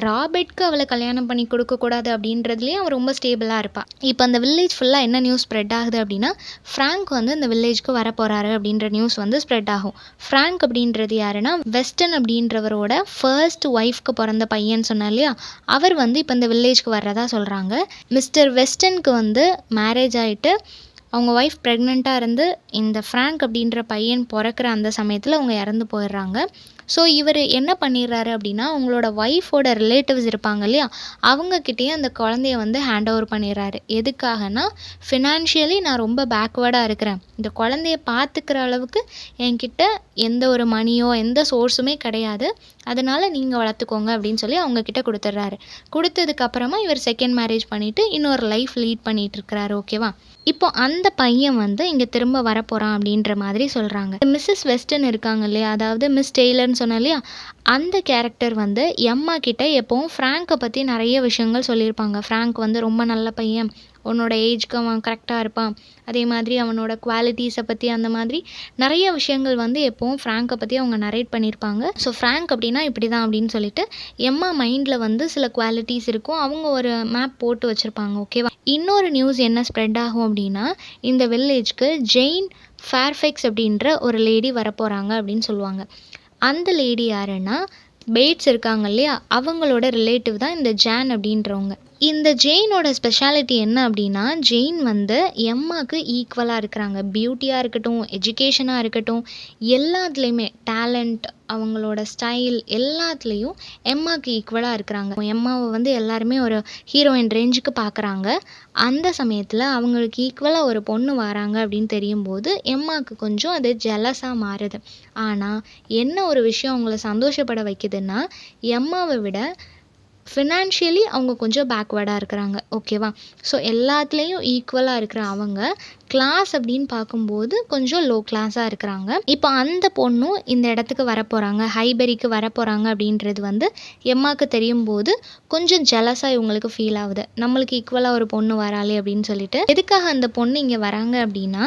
ராபர்ட்க்கு அவளை கல்யாணம் பண்ணி கொடுக்கக்கூடாது அப்படின்றதுலேயும் அவள் ரொம்ப ஸ்டேபிளாக இருப்பாள். இப்போ அந்த வில்லேஜ் ஃபுல்லாக என்ன நியூஸ் ஸ்ப்ரெட் ஆகுது அப்படின்னா, ஃப்ராங்க் வந்து இந்த வில்லேஜ்க்கு வர போகிறாரு அப்படின்ற நியூஸ் வந்து ஸ்ப்ரெட் ஆகும். ஃப்ராங்க் அப்படின்றது யாருன்னா, வெஸ்டன் அப்படின்றவரோட ஃபர்ஸ்ட் ஒய்ஃப்க்கு பிறந்த பையன் சொன்னா இல்லையா, அவர் வந்து இப்போ இந்த வில்லேஜ்க்கு வர்றதா சொல்கிறாங்க. மிஸ்டர் வெஸ்டனுக்கு வந்து மேரேஜ் ஆகிட்டு அவங்க ஒய்ஃப் ப்ரெக்னெண்ட்டாக இருந்து இந்த ஃப்ராங்க் அப்படின்ற பையன் பிறக்கிற அந்த சமயத்தில் அவங்க இறந்து போயிடுறாங்க. ஸோ இவர் என்ன பண்ணிடுறாரு அப்படின்னா, அவங்களோட ஒய்ஃபோட ரிலேட்டிவ்ஸ் இருப்பாங்க இல்லையா, அவங்கக்கிட்டேயே அந்த குழந்தைய வந்து ஹேண்ட் ஓவர் பண்ணிடுறாரு. எதுக்காகனா, ஃபினான்ஷியலி நான் ரொம்ப பேக்வேர்டாக இருக்கிறேன், இந்த குழந்தைய பார்த்துக்கிற அளவுக்கு என்கிட்ட எந்த ஒரு மணியோ எந்த சோர்ஸுமே கிடையாது, அதனால் நீங்கள் வளர்த்துக்கோங்க அப்படின்னு சொல்லி அவங்கக்கிட்ட கொடுத்துட்றாரு. கொடுத்ததுக்கப்புறமா இவர் செகண்ட் மேரேஜ் பண்ணிவிட்டு இன்னொரு லைஃப் லீட் பண்ணிகிட்ருக்கிறாரு. ஓகேவா? இப்போ அந்த பையன் வந்து இங்கே திரும்ப வரப்போகிறான் அப்படின்ற மாதிரி சொல்கிறாங்க. மிஸ்ஸஸ் வெஸ்டன் இருக்காங்க இல்லையா, அதாவது மிஸ் டெய்லர்னு சொன்னேன் இல்லையா, அந்த கேரக்டர் வந்து எம்மா கிட்ட எப்போவும் ஃப்ராங்கை பற்றி நிறைய விஷயங்கள் சொல்லியிருப்பாங்க. ஃப்ராங்க் வந்து ரொம்ப நல்ல பையன், உன்னோட ஏஜ்க்கு அவன் கரெக்டாக இருப்பான், அதே மாதிரி அவனோட குவாலிட்டிஸை பற்றி அந்த மாதிரி நிறைய விஷயங்கள் வந்து எப்போவும் ஃப்ராங்கை பற்றி அவங்க நரேட் பண்ணியிருப்பாங்க. ஸோ ஃப்ராங்க் அப்படின்னா இப்படி தான் அப்படின்னு சொல்லிட்டு எம்மா மைண்டில் வந்து சில குவாலிட்டிஸ் இருக்கும், அவங்க ஒரு மேப் போட்டு வச்சுருப்பாங்க. ஓகேவா? இன்னொரு நியூஸ் என்ன ஸ்ப்ரெட் ஆகும் அப்படின்னா, இந்த வில்லேஜ்க்கு ஜெயின் ஃபேர்ஃபெக்ஸ் அப்படின்ற ஒரு லேடி வரப்போகிறாங்க அப்படின்னு சொல்லுவாங்க. அந்த லேடி யாருன்னா, பேட்ஸ் இருக்காங்க இல்லையா, அவங்களோட ரிலேட்டிவ் தான் இந்த ஜான் அப்படின்றவங்க. இந்த ஜெயினோட ஸ்பெஷாலிட்டி என்ன அப்படின்னா, ஜெயின் வந்து எம்மாவுக்கு ஈக்குவலாக இருக்கிறாங்க. பியூட்டியாக இருக்கட்டும், எஜுகேஷனாக இருக்கட்டும், எல்லாத்துலேயுமே டேலண்ட், அவங்களோட ஸ்டைல் எல்லாத்துலேயும் எம்மாவுக்கு ஈக்குவலாக இருக்கிறாங்க. எம்மாவை வந்து எல்லாருமே ஒரு ஹீரோயின் ரேஞ்சுக்கு பார்க்குறாங்க. அந்த சமயத்தில் அவங்களுக்கு ஈக்குவலாக ஒரு பொண்ணு வராங்க அப்படின்னு தெரியும்போது எம்மாவுக்கு கொஞ்சம் அது ஜெலஸாக மாறுது. ஆனால் என்ன ஒரு விஷயம் அவங்கள சந்தோஷப்பட வைக்குதுன்னா, எம்மாவை விட ஃபினான்ஷியலி அவங்க கொஞ்சம் பேக்வேர்டாக இருக்கிறாங்க. ஓகேவா? ஸோ எல்லாத்துலேயும் ஈக்குவலாக இருக்கிற அவங்க கிளாஸ் அப்படின்னு பார்க்கும்போது கொஞ்சம் லோ கிளாஸாக இருக்கிறாங்க. இப்போ அந்த பொண்ணும் இந்த இடத்துக்கு வரப்போகிறாங்க, ஹைபெரிக்கு வரப்போகிறாங்க அப்படின்றது வந்து எம்மாவுக்கு தெரியும் போது கொஞ்சம் ஜெலஸாக இவங்களுக்கு ஃபீல் ஆகுது. நம்மளுக்கு ஈக்குவலாக ஒரு பொண்ணு வராளே அப்படின்னு சொல்லிட்டு. எதுக்காக அந்த பொண்ணு இங்கே வராங்க அப்படின்னா,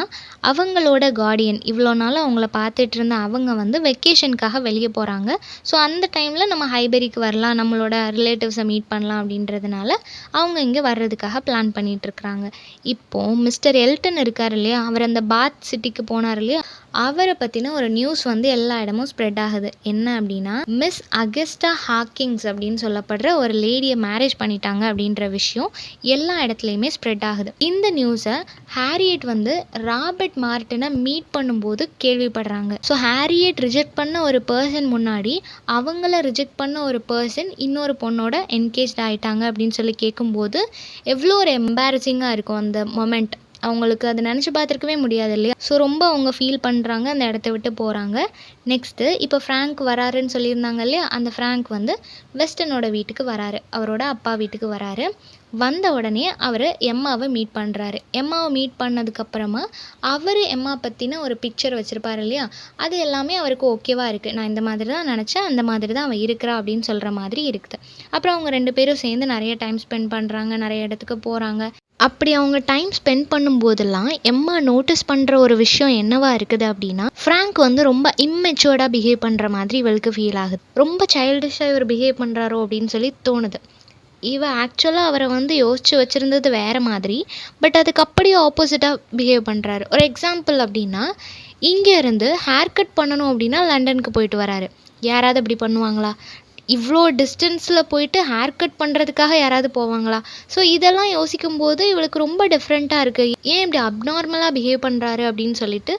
அவங்களோட கார்டியன் இவ்வளோ நாள் அவங்கள பார்த்துட்டு இருந்த அவங்க வந்து வெக்கேஷனுக்காக வெளியே போகிறாங்க. ஸோ அந்த டைமில் நம்ம ஹைபெரிக்கு வரலாம், நம்மளோட ரிலேட்டிவ்ஸை மீட் பண்ணலாம் அப்படின்றதுனால அவங்க இங்கே வர்றதுக்காக பிளான் பண்ணிட்டு இருக்கிறாங்க. இப்போது மிஸ்டர் எல்டன் இருக்கார் இல்லையா, அவர் அந்த பாத் சிட்டிக்கு போனார் இல்லையா, அவரை பற்றின ஒரு நியூஸ் வந்து எல்லா இடமும் ஸ்ப்ரெட் ஆகுது. என்ன அப்படின்னா, மிஸ் அகஸ்டா ஹாக்கிங்ஸ் அப்படின்னு சொல்லப்படுற ஒரு லேடியை மேரேஜ் பண்ணிட்டாங்க அப்படின்ற விஷயம் எல்லா இடத்துலையுமே ஸ்ப்ரெட் ஆகுது. இந்த நியூஸை ஹாரியட் வந்து ராபர்ட் மார்ட்டினை மீட் பண்ணும்போது கேள்விப்படுறாங்க. ஸோ ஹாரியட் ரிஜெக்ட் பண்ண ஒரு பர்சன் முன்னாடி அவங்கள ரிஜெக்ட் பண்ண ஒரு பர்சன் இன்னொரு பொண்ணோட என்கேஜ்ட் ஆகிட்டாங்க அப்படின்னு சொல்லி கேட்கும்போது எவ்வளோ ஒரு எம்பாரசிங்காக இருக்கும் அந்த மொமெண்ட். அவங்களுக்கு அதை நினச்சி பார்த்துருக்கவே முடியாது இல்லையா. ஸோ ரொம்ப அவங்க ஃபீல் பண்ணுறாங்க, அந்த இடத்த விட்டு போகிறாங்க. நெக்ஸ்ட்டு இப்போ ஃப்ராங்க் வராருன்னு சொல்லியிருந்தாங்க இல்லையா, அந்த ஃப்ராங்க் வந்து வெஸ்டனோட வீட்டுக்கு வராரு, அவரோட அப்பா வீட்டுக்கு வராரு. வந்த உடனே அவர் எம்மாவை மீட் பண்ணுறாரு. எம்மாவை மீட் பண்ணதுக்கப்புறமா அவர் எம்மா பற்றின ஒரு பிக்சர் வச்சுருப்பார் இல்லையா, அது எல்லாமே அவருக்கு ஓகேவாக இருக்குது. நான் இந்த மாதிரி தான் நினச்சேன், அந்த மாதிரி தான் அவன் இருக்கிறா அப்படின்னு சொல்கிற மாதிரி இருக்குது. அப்புறம் அவங்க 2 பேரும் சேர்ந்து நிறைய டைம் ஸ்பெண்ட் பண்ணுறாங்க, நிறைய இடத்துக்கு போகிறாங்க. அப்படி அவங்க டைம் ஸ்பெண்ட் பண்ணும்போதெல்லாம் எம்மா நோட்டீஸ் பண்ணுற ஒரு விஷயம் என்னவா இருக்குது அப்படின்னா, ஃப்ராங்க் வந்து ரொம்ப இம்மெச்சூர்டாக பிஹேவ் பண்ணுற மாதிரி இவளுக்கு ஃபீல் ஆகுது. ரொம்ப சைல்டிஷாக இவர் பிஹேவ் பண்ணுறாரோ அப்படின்னு சொல்லி தோணுது. இவ ஆக்சுவலாக அவரை வந்து யோசித்து வச்சுருந்தது வேறு மாதிரி, பட் அதுக்கு அப்படியே ஆப்போசிட்டாக பிஹேவ் பண்ணுறாரு. ஒரு எக்ஸாம்பிள் அப்படின்னா, இங்கேருந்து ஹேர் கட் பண்ணணும் அப்படின்னா லண்டனுக்கு போயிட்டு வராரு. யாராவது அப்படி பண்ணுவாங்களா? இவ்வளோ டிஸ்டன்ஸில் போயிட்டு ஹேர் கட் பண்ணுறதுக்காக யாராவது போவாங்களா? ஸோ இதெல்லாம் யோசிக்கும்போது இவளுக்கு ரொம்ப டிஃப்ரெண்ட்டாக இருக்குது. ஏன் இப்படி அப்நார்மலாக பிஹேவ் பண்ணுறாரு அப்படின்னு சொல்லிட்டு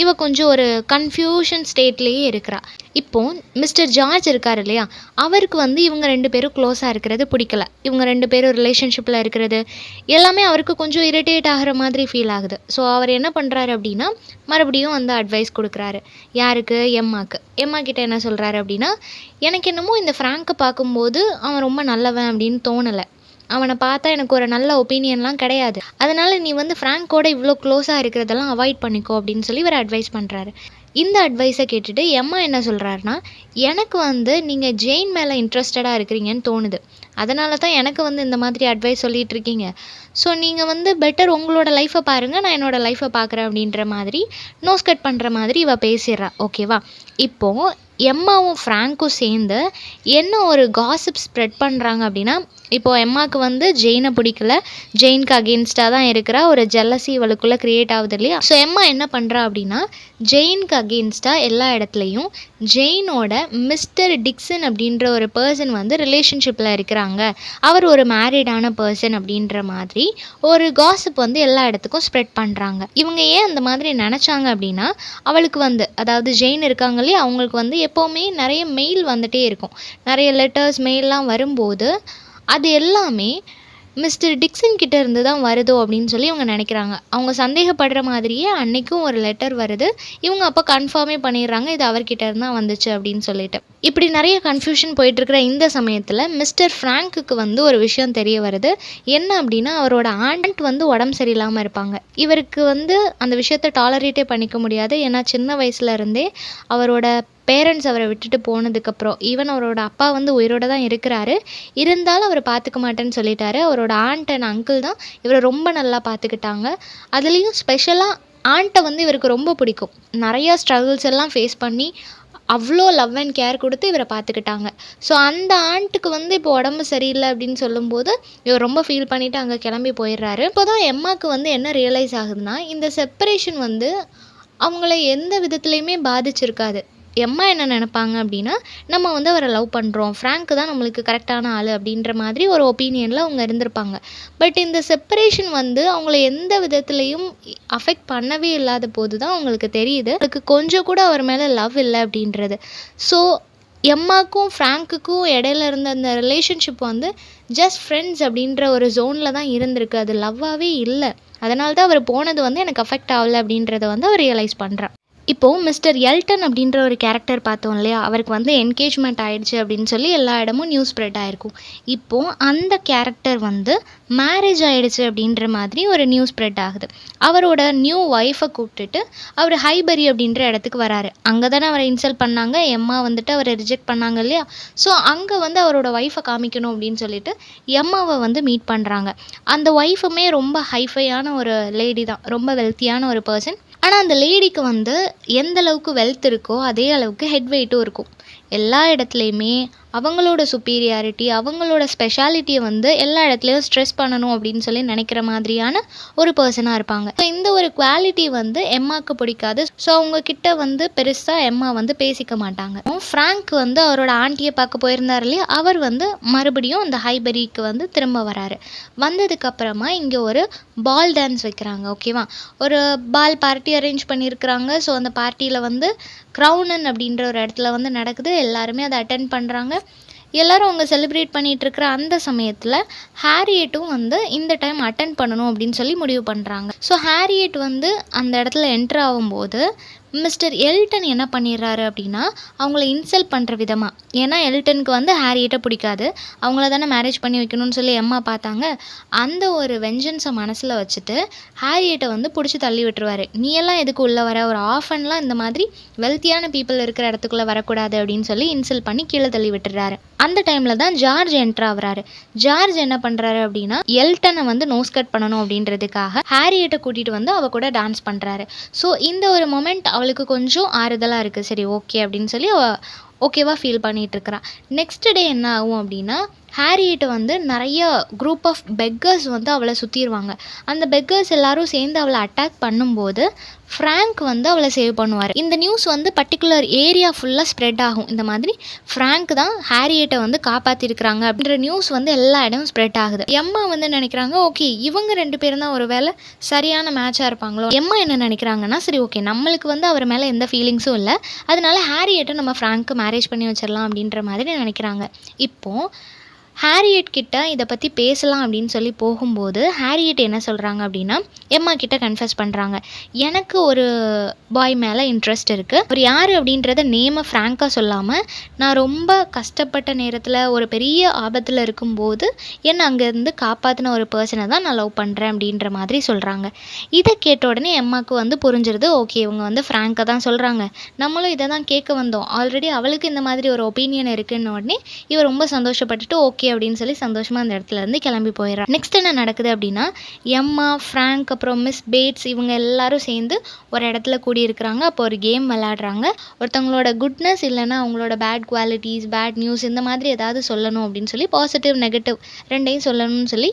இவ கொஞ்சம் ஒரு கன்ஃபியூஷன் ஸ்டேட்லேயே இருக்கிறா. இப்போது மிஸ்டர் ஜார்ஜ் இருக்கார் இல்லையா, அவருக்கு வந்து இவங்க 2 பேரும் க்ளோஸாக இருக்கிறது பிடிக்கல. இவங்க 2 பேரும் ரிலேஷன்ஷிப்பில் இருக்கிறது எல்லாமே அவருக்கு கொஞ்சம் இரிட்டேட் ஆகிற மாதிரி ஃபீல் ஆகுது. ஸோ அவர் என்ன பண்ணுறாரு அப்படின்னா, மறுபடியும் வந்து அட்வைஸ் கொடுக்குறாரு. யாருக்கு? எம்மாக்கு. எம்மா கிட்ட என்ன சொல்கிறாரு அப்படின்னா, எனக்கு என்னமோ இந்த ஃப்ராங்கை பார்க்கும்போது அவன் ரொம்ப நல்லவன் அப்படின்னு தோணலை. அவனை பார்த்தா எனக்கு ஒரு நல்ல ஒப்பீனியன்லாம் கிடையாது. அதனால் நீ வந்து ஃப்ராங்கோட இவ்வளோ க்ளோஸாக இருக்கிறதெல்லாம் அவாய்ட் பண்ணிக்கோ அப்படின்னு சொல்லி இவர் அட்வைஸ் பண்ணுறாரு. இந்த அட்வைஸை கேட்டுட்டு எம்மா என்ன சொல்கிறாருன்னா, எனக்கு வந்து நீங்கள் ஜெயின் மேலே இன்ட்ரெஸ்டடாக இருக்கிறீங்கன்னு தோணுது. அதனால தான் எனக்கு வந்து இந்த மாதிரி அட்வைஸ் சொல்லிகிட்டு இருக்கீங்க. ஸோ நீங்கள் வந்து பெட்டர் உங்களோட லைஃப்பை பாருங்கள், நான் என்னோடய லைஃப்பை பார்க்குறேன் அப்படின்ற மாதிரி நோஸ் கட் பண்ணுற மாதிரி இவ பேசிடுறா. ஓகேவா? இப்போது எம்மாவும் ஃப்ராங்க்கும் சேர்ந்து என்ன ஒரு காசிப் ஸ்ப்ரெட் பண்ணுறாங்க அப்படின்னா, இப்போது எம்மாவுக்கு வந்து ஜெயினை பிடிக்கல, ஜெயினுக்கு அகெயின்ஸ்டாக தான் இருக்கிறா, ஒரு ஜெல்லசி இவளுக்குள்ளே க்ரியேட் ஆகுது இல்லையா. ஸோ எம்மா என்ன பண்ணுறா அப்படின்னா, ஜெயினுக்கு அகெயின்ஸ்டாக எல்லா இடத்துலையும் ஜெயினோட மிஸ்டர் டிக்சன் அப்படின்ற ஒரு பர்சன் வந்து ரிலேஷன்ஷிப்பில் இருக்கிறாங்க, அவர் ஒரு மேரிடான பர்சன் அப்படின்ற மாதிரி ஒரு காசிப் வந்து எல்லா இடத்துக்கும் ஸ்ப்ரெட் பண்ணுறாங்க. இவங்க ஏன் அந்த மாதிரி நினச்சாங்க அப்படின்னா, அவளுக்கு வந்து அதாவது ஜெயின் இருக்காங்க இல்லையா, அவங்களுக்கு வந்து எப்போவுமே நிறைய மெயில் வந்துகிட்டே இருக்கும். நிறைய லெட்டர்ஸ் மெயிலெலாம் வரும்போது அது எல்லாமே மிஸ்டர் டிக்சன் கிட்ட இருந்து தான் வருதோ அப்படின்னு சொல்லி இவங்க நினைக்கிறாங்க. அவங்க சந்தேகப்படுற மாதிரியே அன்னைக்கும் ஒரு லெட்டர் வருது. இவங்க அப்போ கன்ஃபார்மே பண்ணிடுறாங்க, இது அவர்கிட்ட இருந்து தான் வந்துச்சு அப்படின்னு சொல்லிட்டு. இப்படி நிறைய கன்ஃபியூஷன் போயிட்டுருக்கிற இந்த சமயத்தில் மிஸ்டர் ஃப்ராங்க்குக்கு வந்து ஒரு விஷயம் தெரிய வருது. என்ன அப்படின்னா, அவரோட ஆண்ட் வந்து உடம்பு சரியில்லாமல் இருப்பாங்க. இவருக்கு வந்து அந்த விஷயத்தை டாலரேட்டே பண்ணிக்க முடியாது. ஏன்னா சின்ன வயசுலேருந்தே அவரோட பேரண்ட்ஸ் அவரை விட்டுட்டு போனதுக்கப்புறம், ஈவன் அவரோட அப்பா வந்து உயிரோடு தான் இருக்கிறாரு, இருந்தாலும் அவர் பார்த்துக்க மாட்டேன்னு சொல்லிட்டாரு. அவரோட ஆண்ட் அண்ட் அங்கிள் தான் இவரை ரொம்ப நல்லா பார்த்துக்கிட்டாங்க. அதுலேயும் ஸ்பெஷலாக ஆண்ட்டை வந்து இவருக்கு ரொம்ப பிடிக்கும். நிறையா ஸ்ட்ரகிள்ஸ் எல்லாம் ஃபேஸ் பண்ணி அவ்வளோ லவ் அண்ட் கேர் கொடுத்து இவரை பார்த்துக்கிட்டாங்க. ஸோ அந்த ஆண்ட்டுக்கு வந்து இப்போ உடம்பு சரியில்லை அப்படின்னு சொல்லும்போது இவர் ரொம்ப ஃபீல் பண்ணிவிட்டு அங்கே கிளம்பி போயிடுறாரு. இப்போ தான் எம்மாவுக்கு வந்து என்ன ரியலைஸ் ஆகுதுன்னா, இந்த செப்பரேஷன் வந்து அவங்கள எந்த விதத்துலையுமே பாதிச்சிருக்காது. எம்மா என்ன நினைப்பாங்க அப்படின்னா, நம்ம வந்து அவரை லவ் பண்ணுறோம், ஃப்ராங்க் தான் நம்மளுக்கு கரெக்டான ஆள் அப்படின்ற மாதிரி ஒரு ஒப்பீனியனில் அவங்க இருந்திருப்பாங்க. பட் இந்த செப்பரேஷன் வந்து அவங்கள எந்த விதத்துலையும் அஃபெக்ட் பண்ணவே இல்லாத போது தான் அவங்களுக்கு தெரியுது, அவங்களுக்கு கொஞ்சம் கூட அவர் மேலே லவ் இல்லை அப்படின்றது. ஸோ எம்மாக்கும் ஃப்ராங்க்குக்கும் இடையில இருந்த அந்த ரிலேஷன்ஷிப் வந்து ஜஸ்ட் ஃப்ரெண்ட்ஸ் அப்படின்ற ஒரு ஜோனில் தான் இருந்திருக்கு, அது லவ்வாகவே இல்லை. அதனால தான் அவர் போனது வந்து எனக்கு அஃபெக்ட் ஆகலை அப்படின்றத வந்து அவர் ரியலைஸ் பண்ணுறார். இப்போது மிஸ்டர் எல்டன் அப்படின்ற ஒரு கேரக்டர் பார்த்தோம் இல்லையா, அவருக்கு வந்து என்கேஜ்மெண்ட் ஆயிடுச்சு அப்படின்னு சொல்லி எல்லா இடமும் நியூஸ் ஸ்ப்ரெட் ஆயிருக்கும். இப்போது அந்த கேரக்டர் வந்து மேரேஜ் ஆயிடுச்சு அப்படின்ற மாதிரி ஒரு நியூஸ் ஸ்ப்ரெட் ஆகுது. அவரோட நியூ ஒய்ஃபை கூப்பிட்டுட்டு அவர் ஹைபரி அப்படின்ற இடத்துக்கு வராரு. அங்கே தானே அவரை இன்சல்ட் பண்ணாங்க, எம்மா வந்துட்டு அவரை ரிஜெக்ட் பண்ணாங்க இல்லையா. ஸோ அங்கே வந்து அவரோட ஒய்ஃபை காமிக்கணும் அப்படின்னு சொல்லிட்டு எம்மாவை வந்து மீட் பண்ணுறாங்க. அந்த ஒய்ஃபுமே ரொம்ப ஹைஃபையான ஒரு லேடி தான், ரொம்ப வெல்த்தியான ஒரு பர்சன். ஆனால் அந்த லேடிக்கு வந்து எந்த அளவுக்கு வெல்த் இருக்கோ அதே அளவுக்கு ஹெட் வெயிட்டும் இருக்கும். எல்லா இடத்துலையுமே அவங்களோட சுப்பீரியாரிட்டி, அவங்களோட ஸ்பெஷாலிட்டியை வந்து எல்லா இடத்துலையும் ஸ்ட்ரெஸ் பண்ணணும் அப்படின்னு சொல்லி நினைக்கிற மாதிரியான ஒரு பர்சனாக இருப்பாங்க. ஸோ இந்த ஒரு குவாலிட்டி வந்து எம்மாவுக்கு பிடிக்காது. ஸோ அவங்க கிட்ட வந்து பெருசாக எம்மா வந்து பேசிக்க மாட்டாங்க. ஃப்ராங்க் வந்து அவரோட ஆண்டியை பார்க்க போயிருந்தார் இல்லையா, அவர் வந்து மறுபடியும் அந்த ஹைபரிக்கு வந்து திரும்ப வராரு. வந்ததுக்கப்புறமா இங்கே ஒரு பால் டான்ஸ் வைக்கிறாங்க. ஓகேவா, ஒரு பால் பார்ட்டி அரேஞ்ச் பண்ணியிருக்கிறாங்க. ஸோ அந்த பார்ட்டியில் வந்து க்ரௌனன் அப்படின்ற ஒரு இடத்துல வந்து நடக்குது. எல்லாருமே அதை அட்டென்ட் பண்ணுறாங்க. எல்லாரும் அவங்க செலிப்ரேட் பண்ணிகிட்டு இருக்கிற அந்த சமயத்தில் ஹாரியட்டும் வந்து இந்த டைம் அட்டென்ட் பண்ணணும் அப்படின்னு சொல்லி முடிவு பண்ணுறாங்க. ஸோ ஹாரியட் வந்து அந்த இடத்துல என்ட்ரு ஆகும்போது மிஸ்டர் எல்டன் என்ன பண்ணிடுறாரு அப்படின்னா, அவங்கள இன்சல்ட் பண்ணுற விதமாக, ஏன்னா எல்டனுக்கு வந்து ஹாரியட்டை பிடிக்காது, அவங்கள தானே மேரேஜ் பண்ணி வைக்கணும்னு சொல்லி எம்மா பார்த்தாங்க. அந்த ஒரு வெஞ்சன்ஸை மனசில் வச்சுட்டு ஹாரியட்டை வந்து பிடிச்சி தள்ளி விட்டுருவாரு. நீ எல்லாம் எதுக்கு உள்ளே வர, ஒரு ஆஃபன்லாம் இந்த மாதிரி வெல்த்தியான பீப்புள் இருக்கிற இடத்துக்குள்ளே வரக்கூடாது அப்படின்னு சொல்லி இன்சல்ட் பண்ணி கீழே தள்ளி விட்டுறாரு. அந்த டைமில் தான் ஜார்ஜ் என்ட்ரு ஆகுறாரு. ஜார்ஜ் என்ன பண்ணுறாரு அப்படின்னா, எல்டனை வந்து நோஸ் கட் பண்ணணும் அப்படின்றதுக்காக ஹாரியட்டை கூட்டிகிட்டு வந்து அவ கூட டான்ஸ் பண்ணுறாரு. ஸோ இந்த ஒரு மொமெண்ட் அவளுக்கு கொஞ்சம் ஆறுதலாக இருக்குது. சரி ஓகே அப்படின்னு சொல்லி ஓகேவா ஃபீல் பண்ணிகிட்ருக்கிறா. நெக்ஸ்ட் டே என்ன ஆகும் அப்படின்னா, ஹாரியட்டை வந்து நிறைய குரூப் ஆஃப் பெக்கர்ஸ் வந்து அவளை சுற்றிடுவாங்க. அந்த பெக்கர்ஸ் எல்லாரும் சேர்ந்து அவளை அட்டாக் பண்ணும்போது ஃப்ராங்க் வந்து அவளை சேவ் பண்ணுவார். இந்த நியூஸ் வந்து பர்டிகுலர் ஏரியா ஃபுல்லாக ஸ்ப்ரெட் ஆகும். இந்த மாதிரி ஃப்ராங்க் தான் ஹாரியட்டை வந்து காப்பாற்றிருக்கிறாங்க அப்படின்ற நியூஸ் வந்து எல்லா இடமும் ஸ்ப்ரெட் ஆகுது. எம்மா வந்து நினைக்கிறாங்க, ஓகே இவங்க 2 பேரும் தான் ஒரு வேளை சரியான மேட்சாக இருப்பாங்களோ. எம்மா என்ன நினைக்கிறாங்கன்னா, சரி ஓகே நம்மளுக்கு வந்து அவர் மேலே எந்த ஃபீலிங்ஸும் இல்லை, அதனால ஹாரியட்டை நம்ம ஃப்ராங்க்கு மேரேஜ் பண்ணி வச்சிடலாம் அப்படின்ற மாதிரி நினைக்கிறாங்க. இப்போது ஹாரியட் கிட்ட இதை பற்றி பேசலாம் அப்படின்னு சொல்லி போகும்போது ஹாரியட் என்ன சொல்கிறாங்க அப்படின்னா, எம்மா கிட்ட கன்ஃபஸ் பண்ணுறாங்க, எனக்கு ஒரு பாய் மேலே இன்ட்ரெஸ்ட் இருக்குது. அவர் யார் அப்படின்றத நேமை ஃப்ராங்காக சொல்லாமல், நான் ரொம்ப கஷ்டப்பட்ட நேரத்தில் ஒரு பெரிய ஆபத்தில் இருக்கும்போது என்னை அங்கேருந்து காப்பாற்றின ஒரு பர்சனை தான் நான் லவ் பண்ணுறேன் அப்படின்ற மாதிரி சொல்கிறாங்க. இதை கேட்ட உடனே எம்மாவுக்கு வந்து புரிஞ்சிருது, ஓகே இவங்க வந்து ஃப்ராங்கை தான் சொல்கிறாங்க, நம்மளும் இதை தான் கேட்க வந்தோம், ஆல்ரெடி அவளுக்கு இந்த மாதிரி ஒரு ஒப்பீனியன் இருக்குன்னு உடனே இவர் ரொம்ப சந்தோஷப்பட்டுட்டு ஓகே அப்படின்னு சொல்லி சந்தோஷமாக அந்த இடத்துல இருந்து கிளம்பி போயிடுறான். நெக்ஸ்ட் என்ன நடக்குது அப்படின்னா, எம்மா, ஃப்ராங்க், அப்புறம் மிஸ் பேட்ஸ் இவங்க எல்லாரும் சேர்ந்து ஒரு இடத்துல கூடியிருக்கிறாங்க. அப்போ ஒரு கேம் விளையாடுறாங்க. ஒருத்தவங்களோட குட்னஸ் இல்லைன்னா அவங்களோட பேட் குவாலிட்டிஸ், பேட் நியூஸ் இந்த மாதிரி ஏதாவது சொல்லணும் அப்படின்னு சொல்லி, பாசிட்டிவ் நெகட்டிவ் ரெண்டையும் சொல்லணும்னு சொல்லி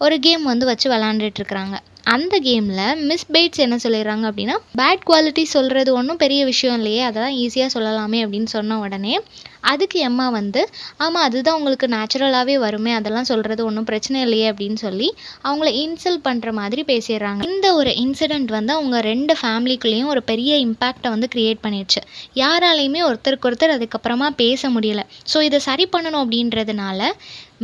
ஒரு கேம் வந்து வச்சு விளாண்டுட்டு இருக்கிறாங்க. அந்த கேமில் மிஸ் பேட்ஸ் என்ன சொல்லிடுறாங்க அப்படின்னா, பேட் குவாலிட்டி சொல்கிறது ஒன்றும் பெரிய விஷயம் இல்லையே, அதெல்லாம் ஈஸியாக சொல்லலாமே அப்படின்னு சொன்ன உடனே அதுக்கு எம்மா வந்து, ஆமாம் அதுதான் உங்களுக்கு நேச்சுரலாகவே வருமே, அதெல்லாம் சொல்கிறது ஒன்றும் பிரச்சனை இல்லையே அப்படின்னு சொல்லி அவங்கள இன்சல்ட் பண்ணுற மாதிரி பேசிடுறாங்க. இந்த ஒரு இன்சிடெண்ட் வந்து அவங்க 2 ஃபேமிலிக்குள்ளேயும் ஒரு பெரிய இம்பேக்டை வந்து க்ரியேட் பண்ணிடுச்சு. யாராலையுமே ஒருத்தருக்கு ஒருத்தர் அதுக்கப்புறமா பேச முடியலை. ஸோ இதை சரி பண்ணணும் அப்படின்றதுனால